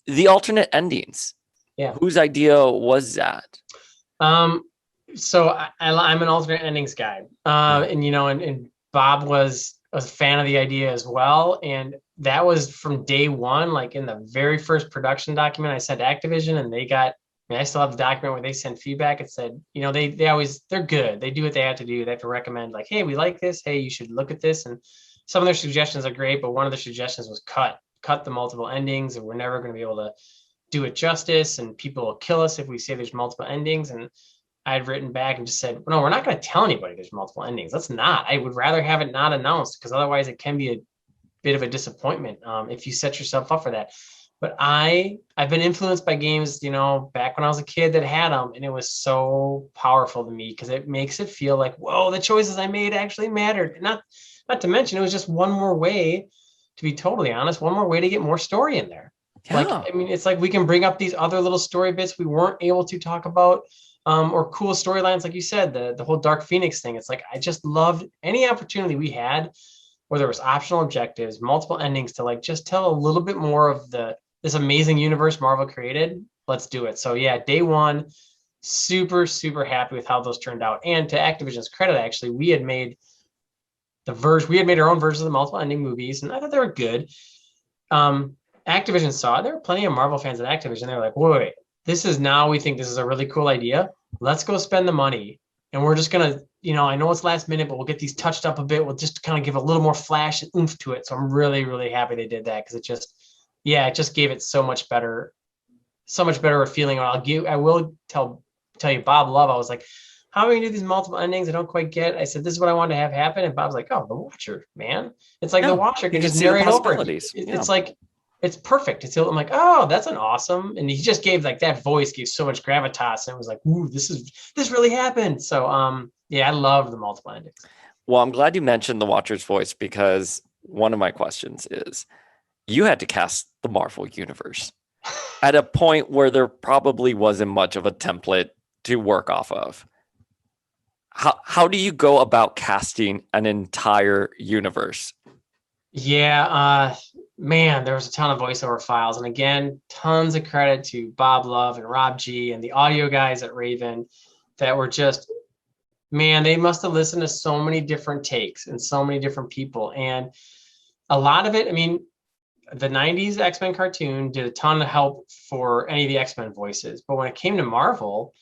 The alternate endings. Yeah. Whose idea was that? So I'm an alternate endings guy. And Bob was a fan of the idea as well. And that was from day one, like in the very first production document I sent Activision, and I still have the document where they send feedback. It said, they're good. They do what they have to do. They have to recommend like, hey, we like this. Hey, you should look at this. And some of their suggestions are great, but one of the suggestions was cut the multiple endings, and we're never going to be able to do it justice, and people will kill us if we say there's multiple endings. And I'd written back and just said, no, we're not going to tell anybody there's multiple endings. Let's not. I would rather have it not announced, because otherwise it can be a bit of a disappointment if you set yourself up for that. But I've been influenced by games, back when I was a kid that had them, and it was so powerful to me because it makes it feel like, whoa, the choices I made actually mattered. Not to mention, it was just one more way, to be totally honest, one more way to get more story in there. Yeah. It's like we can bring up these other little story bits we weren't able to talk about, or cool storylines, like you said, the whole Dark Phoenix thing. It's like I just loved any opportunity we had where there was optional objectives, multiple endings, to like just tell a little bit more of this amazing universe Marvel created. Let's do it. So yeah, day one, super, super happy with how those turned out. And to Activision's credit, actually, we had made our own versions of the multiple ending movies, and I thought they were good. Activision saw it. There were plenty of Marvel fans at Activision. They were like, wait, we think this is a really cool idea. Let's go spend the money. And we're just going to, I know it's last minute, but we'll get these touched up a bit. We'll just kind of give a little more flash and oomph to it. So I'm really, really happy they did that, because it just gave it so much better a feeling. I will tell you, Bob Love, I was like, how are we gonna do these multiple endings? I don't quite get. I said, this is what I wanted to have happen. And Bob's like, oh, the Watcher, man. It's like the Watcher can just narrate over. It's like, it's perfect. I'm like, oh, that's an awesome. And he just gave like that voice gave so much gravitas, and it was like, ooh, this really happened. So I love the multiple endings. Well, I'm glad you mentioned the Watcher's voice, because one of my questions is, you had to cast the Marvel universe at a point where there probably wasn't much of a template to work off of. How do you go about casting an entire universe? Yeah, man, there was a ton of voiceover files. And again, tons of credit to Bob Love and Rob G and the audio guys at Raven that were just, man, they must have listened to so many different takes and so many different people. And a lot of it, the 90s X-Men cartoon did a ton of help for any of the X-Men voices. But when it came to Marvel,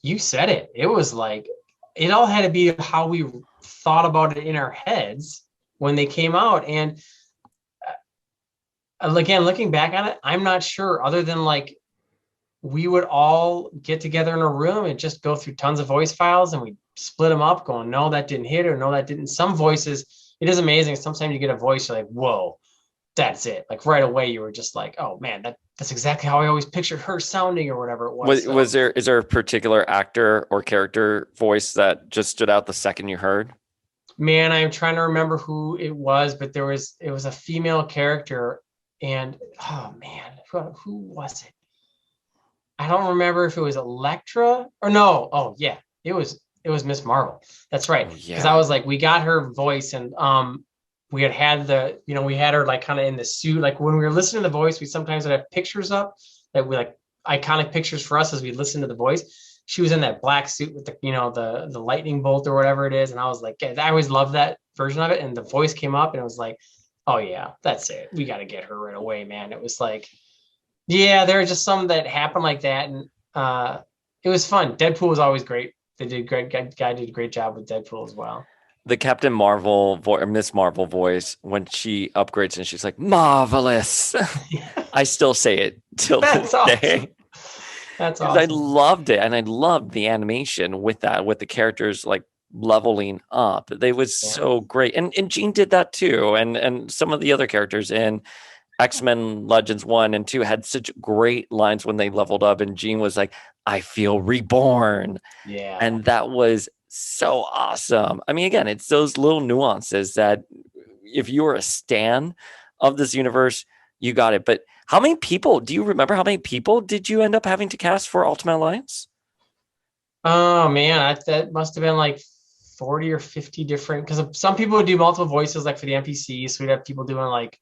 you said it. It was like, it all had to be how we thought about it in our heads when they came out. And again, looking back on it, I'm not sure, other than like we would all get together in a room and just go through tons of voice files, and we split them up going, no, that didn't hit, or no, that didn't. Some voices, it is amazing. Sometimes you get a voice, you're like, whoa, that's it. Like right away, you were just like, oh man, that's exactly how I always pictured her sounding, or whatever it was. Is there a particular actor or character voice that just stood out the second you heard? Man, I'm trying to remember who it was, but it was a female character, and oh man, who was it? I don't remember if it was Elektra or no. Oh yeah, it was Miss Marvel. That's right. Oh Because I yeah. was like, we got her voice, and we had the we had her like kind of in the suit. Like when we were listening to the voice, we sometimes would have pictures up that we like iconic pictures for us as we listen to the voice. She was in that black suit with the the lightning bolt or whatever it is, and I was like, yeah, I always loved that version of it. And the voice came up, and it was like, oh yeah, that's it. We got to get her right away, man. It was like, yeah, there are just some that happen like that, and it was fun. Deadpool was always great. They did great. Guy did a great job with Deadpool as well. The Captain Marvel or Miss Marvel voice when she upgrades and she's like marvelous. I still say it till That's this awesome. day That's because I awesome. loved it and I loved the animation with that, with the characters like leveling up. They was Yeah, so great, and Jean did that too, and some of the other characters in X-Men Legends 1 and 2 had such great lines when they leveled up, and Jean was like, I feel reborn. yeah. And that was so awesome. I mean, again, it's those little nuances that if you're a stan of this universe, you got it. But how many people, do you remember how many people did you end up having to cast for Ultimate Alliance? Oh man, that must have been like 40 or 50 different. Because some people would do multiple voices, like for the NPCs. So we'd have people doing like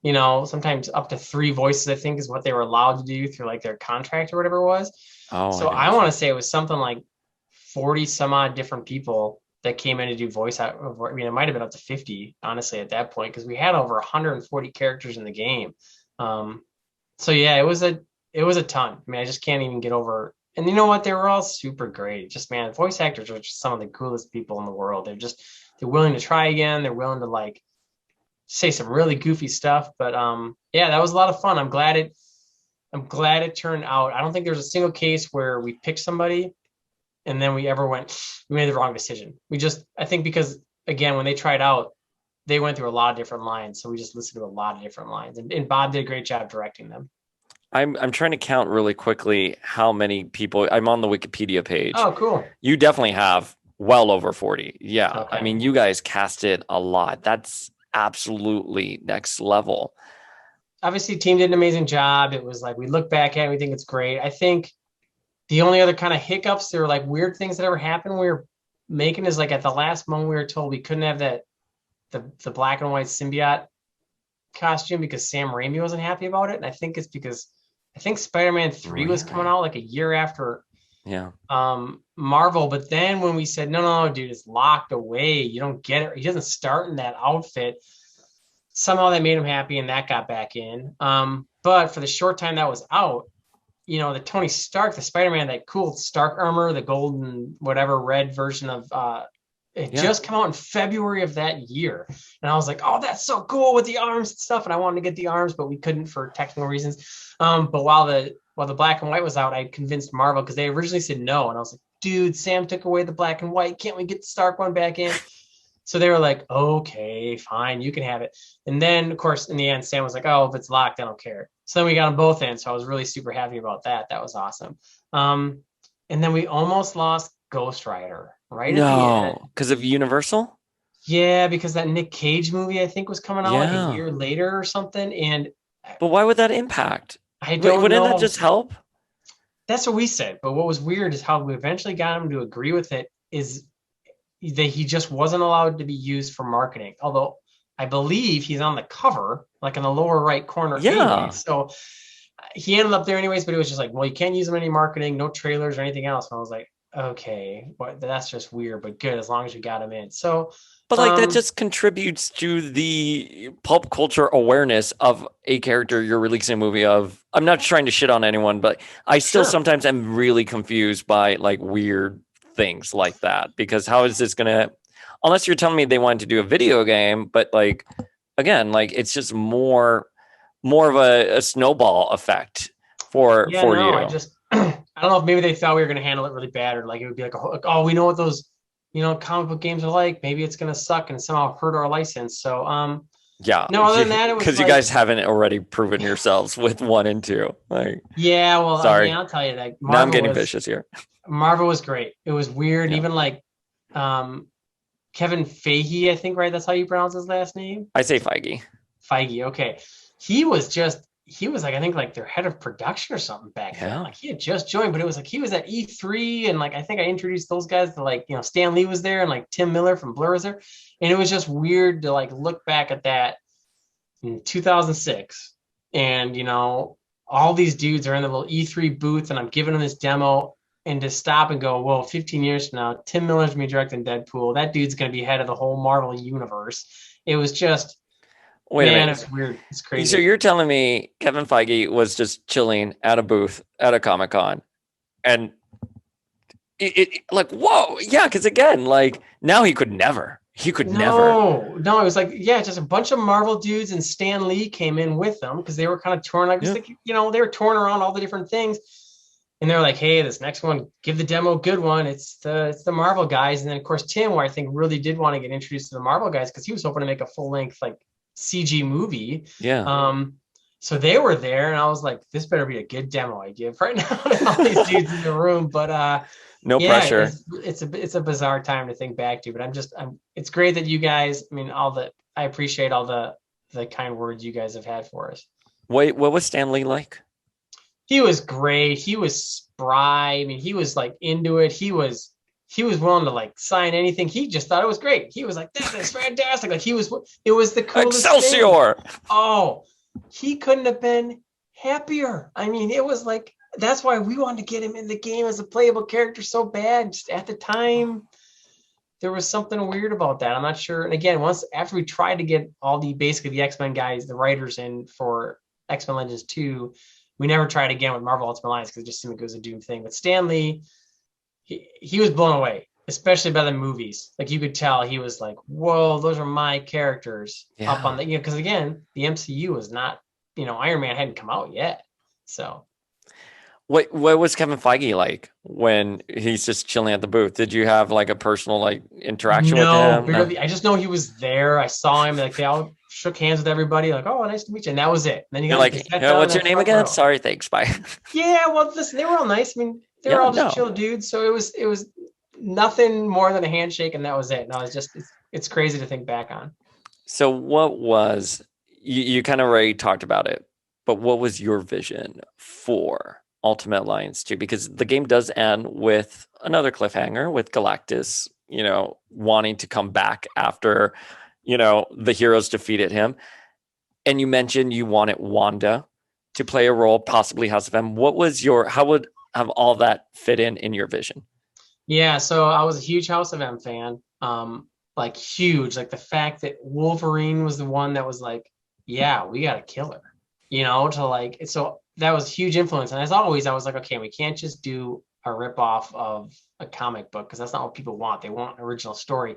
sometimes up to three voices. I think is what they were allowed to do through like their contract or whatever it was. Oh, I So I want to gotcha. say it was something like 40 some odd different people that came in to do voice out. I mean, it might have been up to 50, honestly, at that point, because we had over 140 characters in the game. Um, so yeah, it was a ton. I mean, I just can't even get over. And you know what? They were all super great. Just man, voice actors are just some of the coolest people in the world. They're willing to try again. They're willing to like say some really goofy stuff. But yeah, that was a lot of fun. I'm glad it turned out. I don't think there's a single case where we picked somebody and then we made the wrong decision. I think because again, when they tried out, they went through a lot of different lines. So we just listened to a lot of different lines. And Bob did a great job directing them. I'm trying to count really quickly how many people. I'm on the Wikipedia page. Oh, cool. You definitely have well over 40. Yeah. I Okay. mean, you guys casted a lot. That's absolutely next level. Obviously, team did an amazing job. It was like we look back at it, we think it's great. I think the only other kind of hiccups, there were like weird things that ever happened. We were making is like at the last moment we were told we couldn't have the black and white symbiote costume because Sam Raimi wasn't happy about it. And I think it's because I think Spider-Man 3 was coming Really? out like a year after Yeah. Marvel. But then when we said, no, dude, it's locked away. You don't get it. He doesn't start in that outfit. Somehow that made him happy and that got back in. But for the short time that was out, the Tony Stark, the Spider-Man, that cool Stark armor, the golden, whatever red version of it Yeah. just came out in February of that year. And I was like, oh, that's so cool with the arms and stuff. And I wanted to get the arms, but we couldn't for technical reasons. But while the black and white was out, I convinced Marvel because they originally said no. And I was like, dude, Sam took away the black and white. Can't we get the Stark one back in? So they were like, okay, fine, you can have it. And then, of course, in the end, Sam was like, oh, if it's locked, I don't care. So then we got them both in. So I was really super happy about that. That was awesome. Um, and then we almost lost Ghost Rider right at the end. No, because of Universal? Yeah, because that Nick Cage movie, I think, was coming out like a Yeah. year later or something. And But why would that impact? I Wait, don't wouldn't that know. just help? That's what we said. But what was weird is how we eventually got him to agree with it is that he just wasn't allowed to be used for marketing. Although I believe he's on the cover, like in the lower right corner anyway. Yeah. So he ended up there anyways, but it was just like, well, you can't use him in any marketing, no trailers or anything else. And I was like, okay, but that's just weird, but good as long as you got him in. So But like that um just contributes to the pop culture awareness of a character you're releasing a movie of. I'm not trying to shit on anyone, but I still sure. sometimes am really confused by like weird things like that because how is this gonna unless you're telling me they wanted to do a video game, but like again, like it's just more of a snowball effect Yeah, for no, I you. just I don't know if maybe they thought we were gonna handle it really bad or like it would be like, oh, we know what those comic book games are like. Maybe it's gonna suck and somehow hurt our license. So Yeah, no, other than that, it was because you like guys haven't already proven yourselves with 1 and 2. Like, yeah, well, I mean, sorry, I'll tell you that now I'm getting vicious here. Marvel was great. It was weird, Yeah, even like um Kevin Feige, I think, right? That's how you pronounce his last name. I say Feige. Feige. Okay. He was like, I think like their head of production or something back then. Yeah. Like he had just joined, but it was like he was at E3 and like I think I introduced those guys to like, Stan Lee was there and like Tim Miller from Blur was there. And it was just weird to like look back at that in 2006 and all these dudes are in the little E3 booth and I'm giving them this demo and to stop and go, well, 15 years from now, Tim Miller's gonna be directing Deadpool. That dude's gonna be head of the whole Marvel universe. It was just, Wait a man, minute. it's weird. It's So crazy. you're telling me Kevin Feige was just chilling at a booth at a Comic Con, and like, whoa, yeah, because again, like now he could never. No, it was like, yeah, just a bunch of Marvel dudes and Stan Lee came in with them because they were kind of touring. Like, it was Yeah. like, they were touring around all the different things. And they're like, hey, this next one, give the demo a good one. It's the Marvel guys. And then of course Tim, where I think really did want to get introduced to the Marvel guys because he was hoping to make a full length like CG movie. Yeah. So they were there, and I was like, this better be a good demo I give right now to all these dudes in the room. But No yeah, pressure. it's a bizarre time to think back to. But it's great that you guys, I mean, I appreciate all the kind words you guys have had for us. Wait, what was Stan Lee like? He was great. He was spry. I mean, he was like into it. He was willing to like sign anything. He just thought it was great. He was like, this is fantastic. Like it was the coolest thing. Excelsior. Oh, he couldn't have been happier. I mean, it was like, that's why we wanted to get him in the game as a playable character so bad. Just at the time, there was something weird about that. I'm not sure. And again, once after we tried to get basically the X-Men guys, the writers in for X-Men Legends 2, we never tried again with Marvel Ultimate Alliance because it just seemed like it was a doomed thing. But Stan Lee, he was blown away, especially by the movies. Like you could tell he was like, whoa, those are my characters up on the, because again, the MCU was not, Iron Man hadn't come out yet. So What was Kevin Feige like when he's just chilling at the booth? Did you have like a personal like interaction with no, him? No. barely. I just know he was there. I saw him, like they all shook hands with everybody, like, oh, nice to meet you. And that was it. And then You're like, what's your name again? Sorry, thanks, bye. Yeah, well, listen, they were all nice. I mean, they were Yeah, all just no. chill dudes. So it was nothing more than a handshake, and that was it. No, it's crazy to think back on. So what was you kind of already talked about it, but what was your vision for Ultimate Alliance 2? Because the game does end with another cliffhanger with Galactus, wanting to come back after, the heroes defeated him. And you mentioned you wanted Wanda to play a role, possibly House of M. How would have all that fit in your vision? Yeah, so I was a huge House of M fan. Like huge. Like the fact that Wolverine was the one that was like, yeah, we gotta kill her. To like, so that was huge influence. And as always, I was like, okay, we can't just do a ripoff of a comic book because that's not what people want. They want an original story.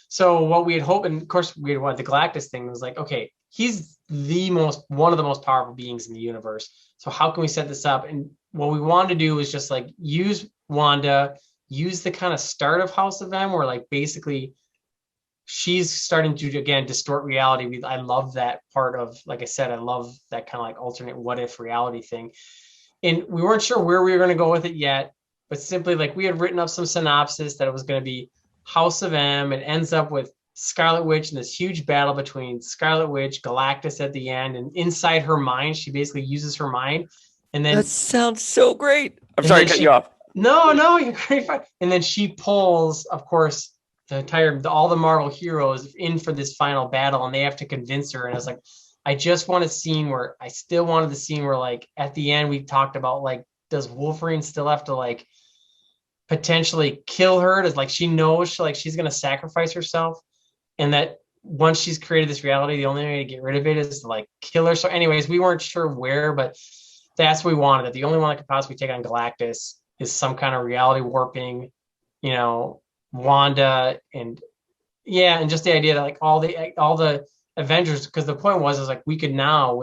So what we had hoped, and of course we had wanted the Galactus thing, was like, okay, he's one of the most powerful beings in the universe. So how can we set this up? And what we wanted to do was just like use Wanda, use the kind of start of House of M, where like basically she's starting to again distort reality. I love that part of, like I said, I love that kind of like alternate what if reality thing. And we weren't sure where we were going to go with it yet, but simply like we had written up some synopsis that it was going to be House of M. It ends up with Scarlet Witch and this huge battle between Scarlet Witch, Galactus at the end, and inside her mind, she basically uses her mind. And then that sounds so great. I'm sorry to cut you off. No, you're great. And then she pulls, of course, all the Marvel heroes in for this final battle, and they have to convince her. And I was like, I still wanted the scene where like at the end we talked about like, does Wolverine still have to like potentially kill her? Does like she knows she's gonna sacrifice herself, and that once she's created this reality, the only way to get rid of it is to like kill her. So, anyways, we weren't sure where, but that's what we wanted. That the only one that could possibly take on Galactus is some kind of reality warping, Wanda, and just the idea that like all the Avengers, because the point was like we could now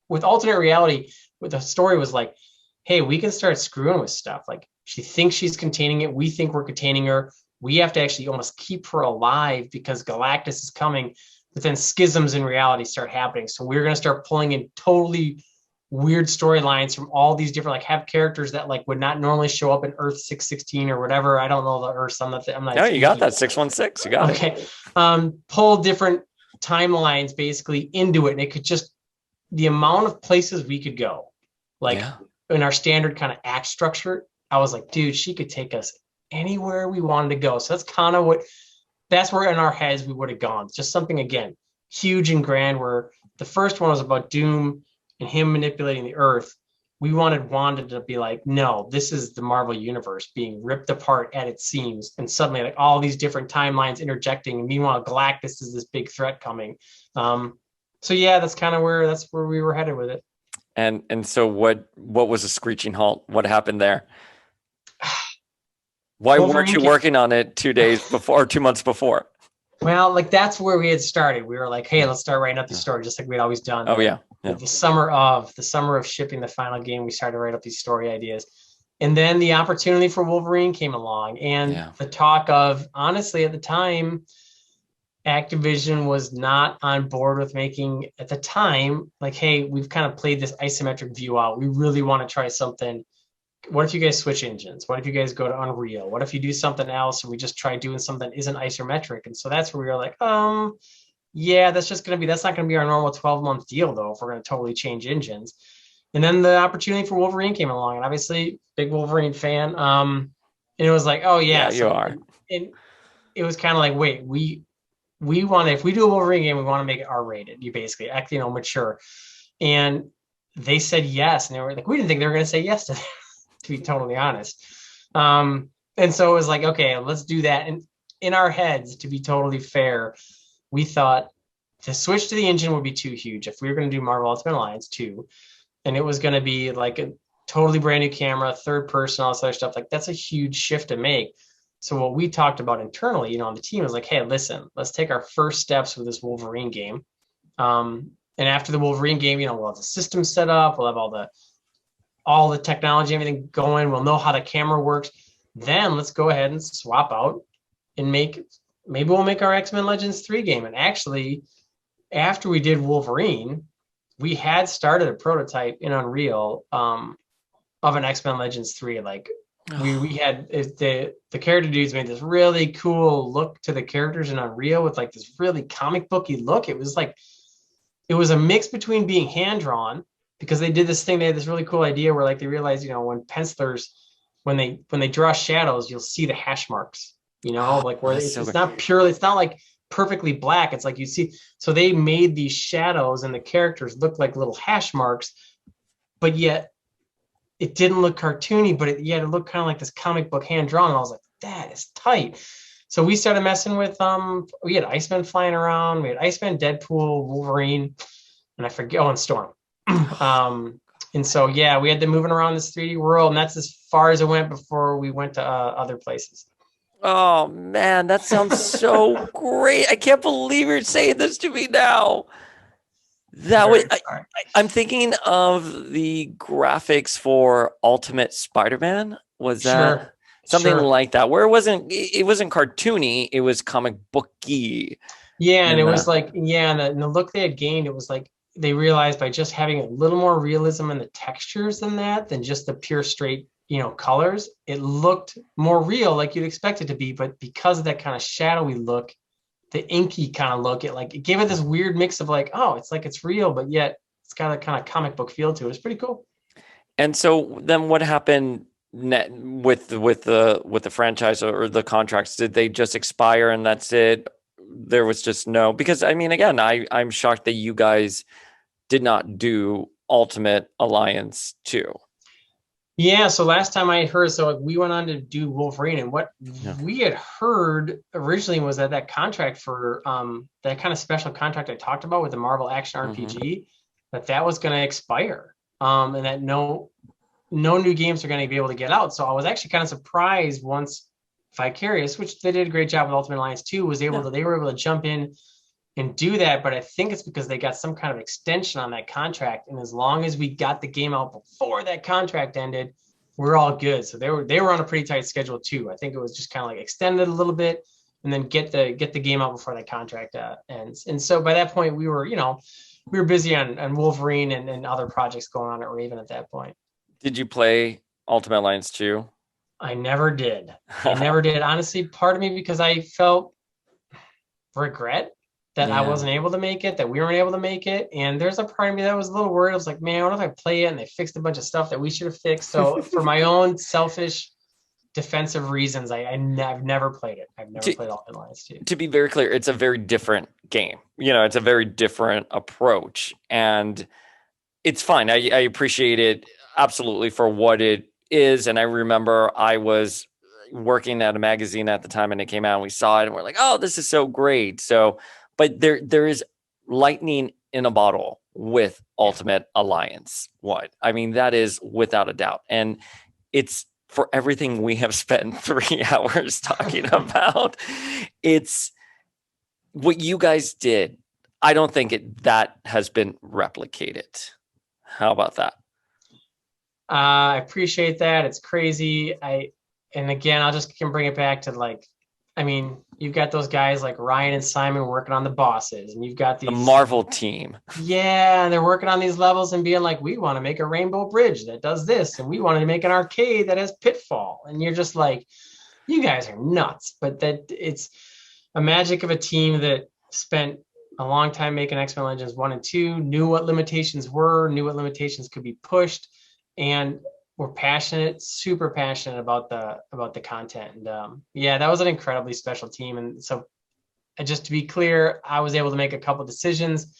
with alternate reality, with the story was like, hey, we can start screwing with stuff. Like she thinks she's containing it, we think we're containing her. We have to actually almost keep her alive because Galactus is coming, but then schisms in reality start happening. So we're going to start pulling in totally weird storylines from all these different, like have characters that like would not normally show up in Earth 616 or whatever. I don't know the Earth. I'm not No, you got speaking. that 616. You got it. Okay. Pull different timelines basically into it. And it could just, the amount of places we could go, like Yeah. in our standard kind of act structure, I was like, dude, she could take us anywhere we wanted to go. So that's kind of what, that's where in our heads we would have gone. Just something, again, huge and grand, where the first one was about Doom and him manipulating the Earth. We wanted Wanda to be like, no, this is the Marvel universe being ripped apart at its seams, and suddenly like all these different timelines interjecting. And meanwhile, Galactus is this big threat coming. So yeah, that's where we were headed with it. And so what was a screeching halt? What happened there? Why weren't you working on it 2 days before, or 2 months before? Well, like that's where we had started. We were like, hey, let's start writing up the story, just like we'd always done. Oh yeah. The summer of shipping the final game, we started to write up these story ideas. And then the opportunity for Wolverine came along, and the talk of, honestly, at the time, Activision was not on board with making, at the time, like, hey, we've kind of played this isometric view out. We really want to try something. What if you guys switch engines? What if you guys go to Unreal? What if you do something else and we just try doing something that isn't isometric? And so that's where we were like, yeah, that's not going to be our normal 12-month deal, though, if we're going to totally change engines. And then the opportunity for Wolverine came along, and obviously big Wolverine fan. And it was like, oh yeah, you are. And it was kind of like, wait, we want to, if we do a Wolverine game, we want to make it R-rated. You basically act, mature. And they said yes, and they were like, we didn't think they were going to say yes to that, to be totally honest. And so it was like, okay, let's do that. And in our heads, to be totally fair, we thought the switch to the engine would be too huge if we were going to do Marvel Ultimate Alliance 2, and it was going to be like a totally brand new camera, third person, all this other stuff. Like, that's a huge shift to make. So what we talked about internally, on the team, was like, hey, listen, let's take our first steps with this Wolverine game. And after the Wolverine game, we'll have the system set up, we'll have all the technology, everything going, we'll know how the camera works. Then let's go ahead and swap out and maybe we'll make our X-Men Legends 3 game. And actually, after we did Wolverine, we had started a prototype in Unreal of an X-Men Legends 3. Like, we had the character dudes made this really cool look to the characters in Unreal with like this really comic booky look. It was a mix between being hand drawn, because they did this thing. They had this really cool idea where, like, they realized, when pencilers, when they draw shadows, you'll see the hash marks, like where it's not purely, it's not like perfectly black. It's like you see, so they made these shadows and the characters look like little hash marks, but yet it didn't look cartoony, but it looked kind of like this comic book hand drawn. And I was like, that is tight. So we started messing with, we had Iceman flying around. We had Iceman, Deadpool, Wolverine, and I forget, and Storm. And so, yeah, we had them moving around this 3D world, and that's as far as it went before we went to other places. Oh man, that sounds so great. I can't believe you're saying this to me now. I'm thinking of the graphics for Ultimate Spider-Man. Was that something like that, where it wasn't cartoony, it was comic booky? Yeah, and it was like, and the look they had gained, it was like they realized by just having a little more realism in the textures than just the pure straight, colors, it looked more real, like you'd expect it to be. But because of that kind of shadowy look, the inky kind of look, it gave it this weird mix of like, oh, it's like it's real, but yet it's got a kind of comic book feel to it. It's pretty cool. And so then what happened with the franchise or the contracts? Did they just expire and that's it? There was just no, because I mean, again, I'm shocked that you guys did not do Ultimate Alliance 2. Yeah, so last time I heard, we went on to do Wolverine, and what we had heard originally was that contract for that kind of special contract I talked about with the Marvel Action RPG, that was going to expire, and that no new games are going to be able to get out. So I was actually kind of surprised once Vicarious, which they did a great job with Ultimate Alliance 2, they were able to jump in and do that. But I think it's because they got some kind of extension on that contract, and as long as we got the game out before that contract ended, we're all good. So they were on a pretty tight schedule too. I think it was just kind of like extended a little bit, and then get the game out before that contract ends. And so by that point, we were we were busy on Wolverine and other projects going on at Raven at that point. Did you play Ultimate Alliance 2? I never did. I never did. Honestly, part of me because I felt regret that I Yeah. wasn't able to make it, that we weren't able to make it. And there's a part of me that was a little worried. I was like, man, what if I play it and they fixed a bunch of stuff that we should have fixed? So for my own selfish defensive reasons, I've never played it. I've never To, played Ultimate Alliance 2. to be very clear, it's a very different game. It's a very different approach. And it's fine. I appreciate it absolutely for what it is. And I remember I was working at a magazine at the time and it came out and we saw it and we're like, oh, this is so great. So, but there is lightning in a bottle with Ultimate Alliance. What? I mean, that is without a doubt. And it's for everything we have spent 3 hours talking about. It's what you guys did. I don't think that has been replicated. How about that? I appreciate that. It's crazy. And again, I'll just can bring it back to like, I mean, you've got those guys like Ryan and Simon working on the bosses, and you've got The these, Marvel team. yeah, and they're working on these levels and being like, we want to make a rainbow bridge that does this, and we wanted to make an arcade that has pitfall. And you're just like, you guys are nuts. But that it's a magic of a team that spent a long time making X-Men Legends 1 and 2, knew what limitations were, knew what limitations could be pushed, and were passionate, super passionate about the content. And yeah, that was an incredibly special team. And so just to be clear, I was able to make a couple decisions,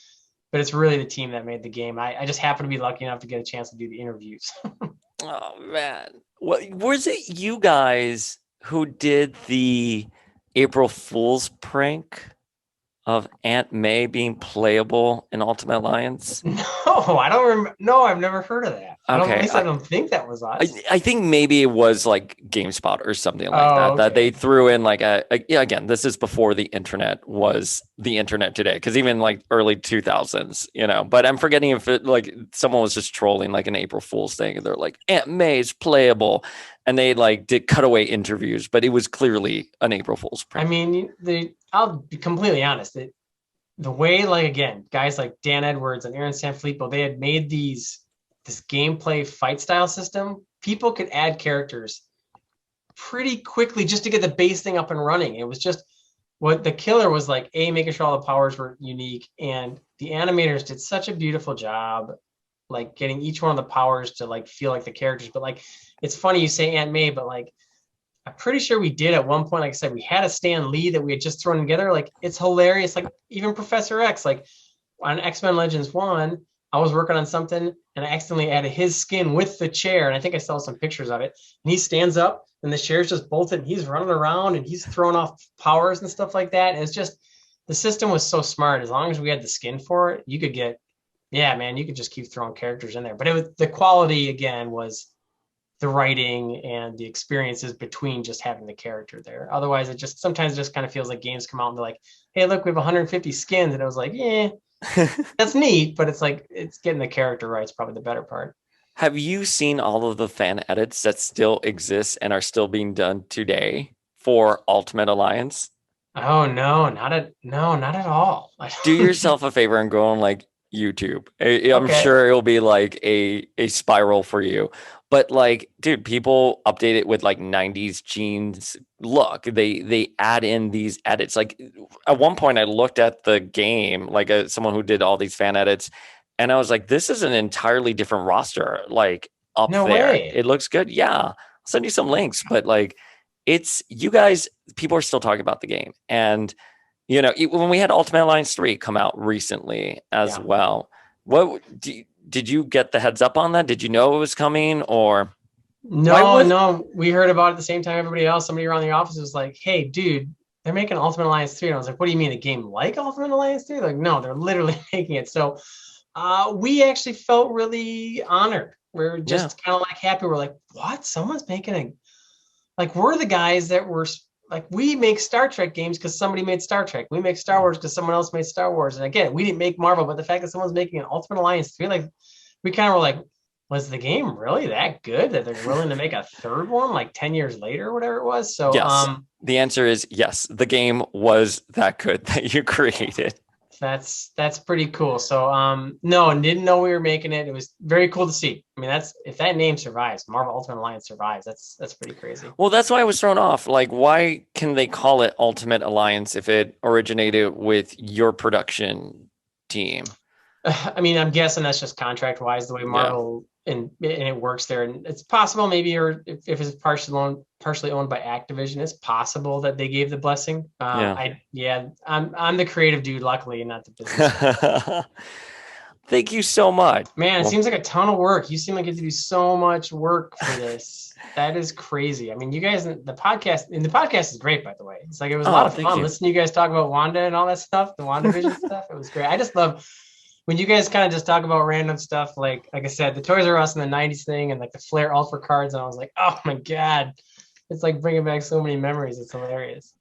but it's really the team that made the game. I just happened to be lucky enough to get a chance to do the interviews. Oh man. What was it you guys who did the April Fool's prank of Aunt May being playable in Ultimate Alliance? No, I don't remember. No, I've never heard of that. Okay. At least I don't think that was us. I think maybe it was like GameSpot or something like that. Okay. That they threw in like yeah, again, this is before the internet was the internet today. Because even like early 2000s, but I'm forgetting if it like someone was just trolling like an April Fool's thing and they're like, Aunt May's playable. And they like did cutaway interviews, but it was clearly an April Fool's prank. I mean, I'll be completely honest. The way, like, again, guys like Dan Edwards and Aaron Sanfilippo, they had made this gameplay fight style system. People could add characters pretty quickly just to get the base thing up and running. It was just what the killer was like, making sure all the powers were unique. And the animators did such a beautiful job, like getting each one of the powers to like feel like the characters. But like, it's funny you say Aunt May, but like, I'm pretty sure we did at one point. Like I said, we had a Stan Lee that we had just thrown together. Like, it's hilarious. Like, even Professor X, like on X-Men Legends 1, I was working on something and I accidentally added his skin with the chair. And I think I saw some pictures of it. And he stands up and the chair's just bolted and he's running around and he's throwing off powers and stuff like that. And it's just, the system was so smart. As long as we had the skin for it, you could get, yeah, man, you could just keep throwing characters in there. But it was, the quality again was the writing and the experiences between just having the character there. Otherwise, it just sometimes just kind of feels like games come out and they're like, hey, look, we have 150 skins. And I was like, yeah, that's neat. But it's like, it's getting the character right is probably the better part. Have you seen all of the fan edits that still exist and are still being done today for Ultimate Alliance? Oh, no, not at all. Do yourself a favor and go on like YouTube. I'm Okay. sure it'll be like a spiral for you. But like, dude, people update it with like 90s jeans look. They add in these edits. Like at one point I looked at the game, like someone who did all these fan edits, and I was like, this is an entirely different roster, like up No there. way. It looks good. Yeah. I'll send you some links, but like it's you guys, people are still talking about the game. And when we had Ultimate Alliance 3 come out recently as well, did you get the heads up on that? Did you know it was coming or? No, we heard about it at the same time everybody else. Somebody around the office was like, hey, dude, they're making Ultimate Alliance 3. And I was like, what do you mean, a game like Ultimate Alliance 3? Like, no, they're literally making it. So we actually felt really honored. We're just kind of like happy. We're like, what? Someone's making like, we're the guys that were like, we make Star Trek games because somebody made Star Trek. We make Star Wars because someone else made Star Wars. And again, we didn't make Marvel, but the fact that someone's making an Ultimate Alliance 3, like, we kind of were like, was the game really that good that they're willing to make a third one like 10 years later or whatever it was? So yes, the answer is yes. The game was that good that you created. That's pretty cool. So no, didn't know we were making it. It was very cool to see. I mean, that's if that name survives, Marvel Ultimate Alliance survives, that's pretty crazy. Well, that's why I was thrown off. Like, why can they call it Ultimate Alliance if it originated with your production team? I mean, I'm guessing that's just contract wise the way Yeah. Marvel and it works there. And it's possible maybe, or if it's partially owned by Activision, it's possible that they gave the blessing. Yeah. I'm the creative dude, luckily, and not the business. Thank you so much. Man, it Well, seems like a ton of work. You seem like you have to do so much work for this. That is crazy. I mean, you guys, the podcast is great, by the way. It's like it was a lot oh, of thank fun you. listening to you guys talk about Wanda and all that stuff, the WandaVision stuff. It was great. I just love when you guys kind of just talk about random stuff, like I said, the Toys R Us in the '90s thing, and like the Flair Ultra cards, and I was like, oh my god, it's like bringing back so many memories. It's hilarious.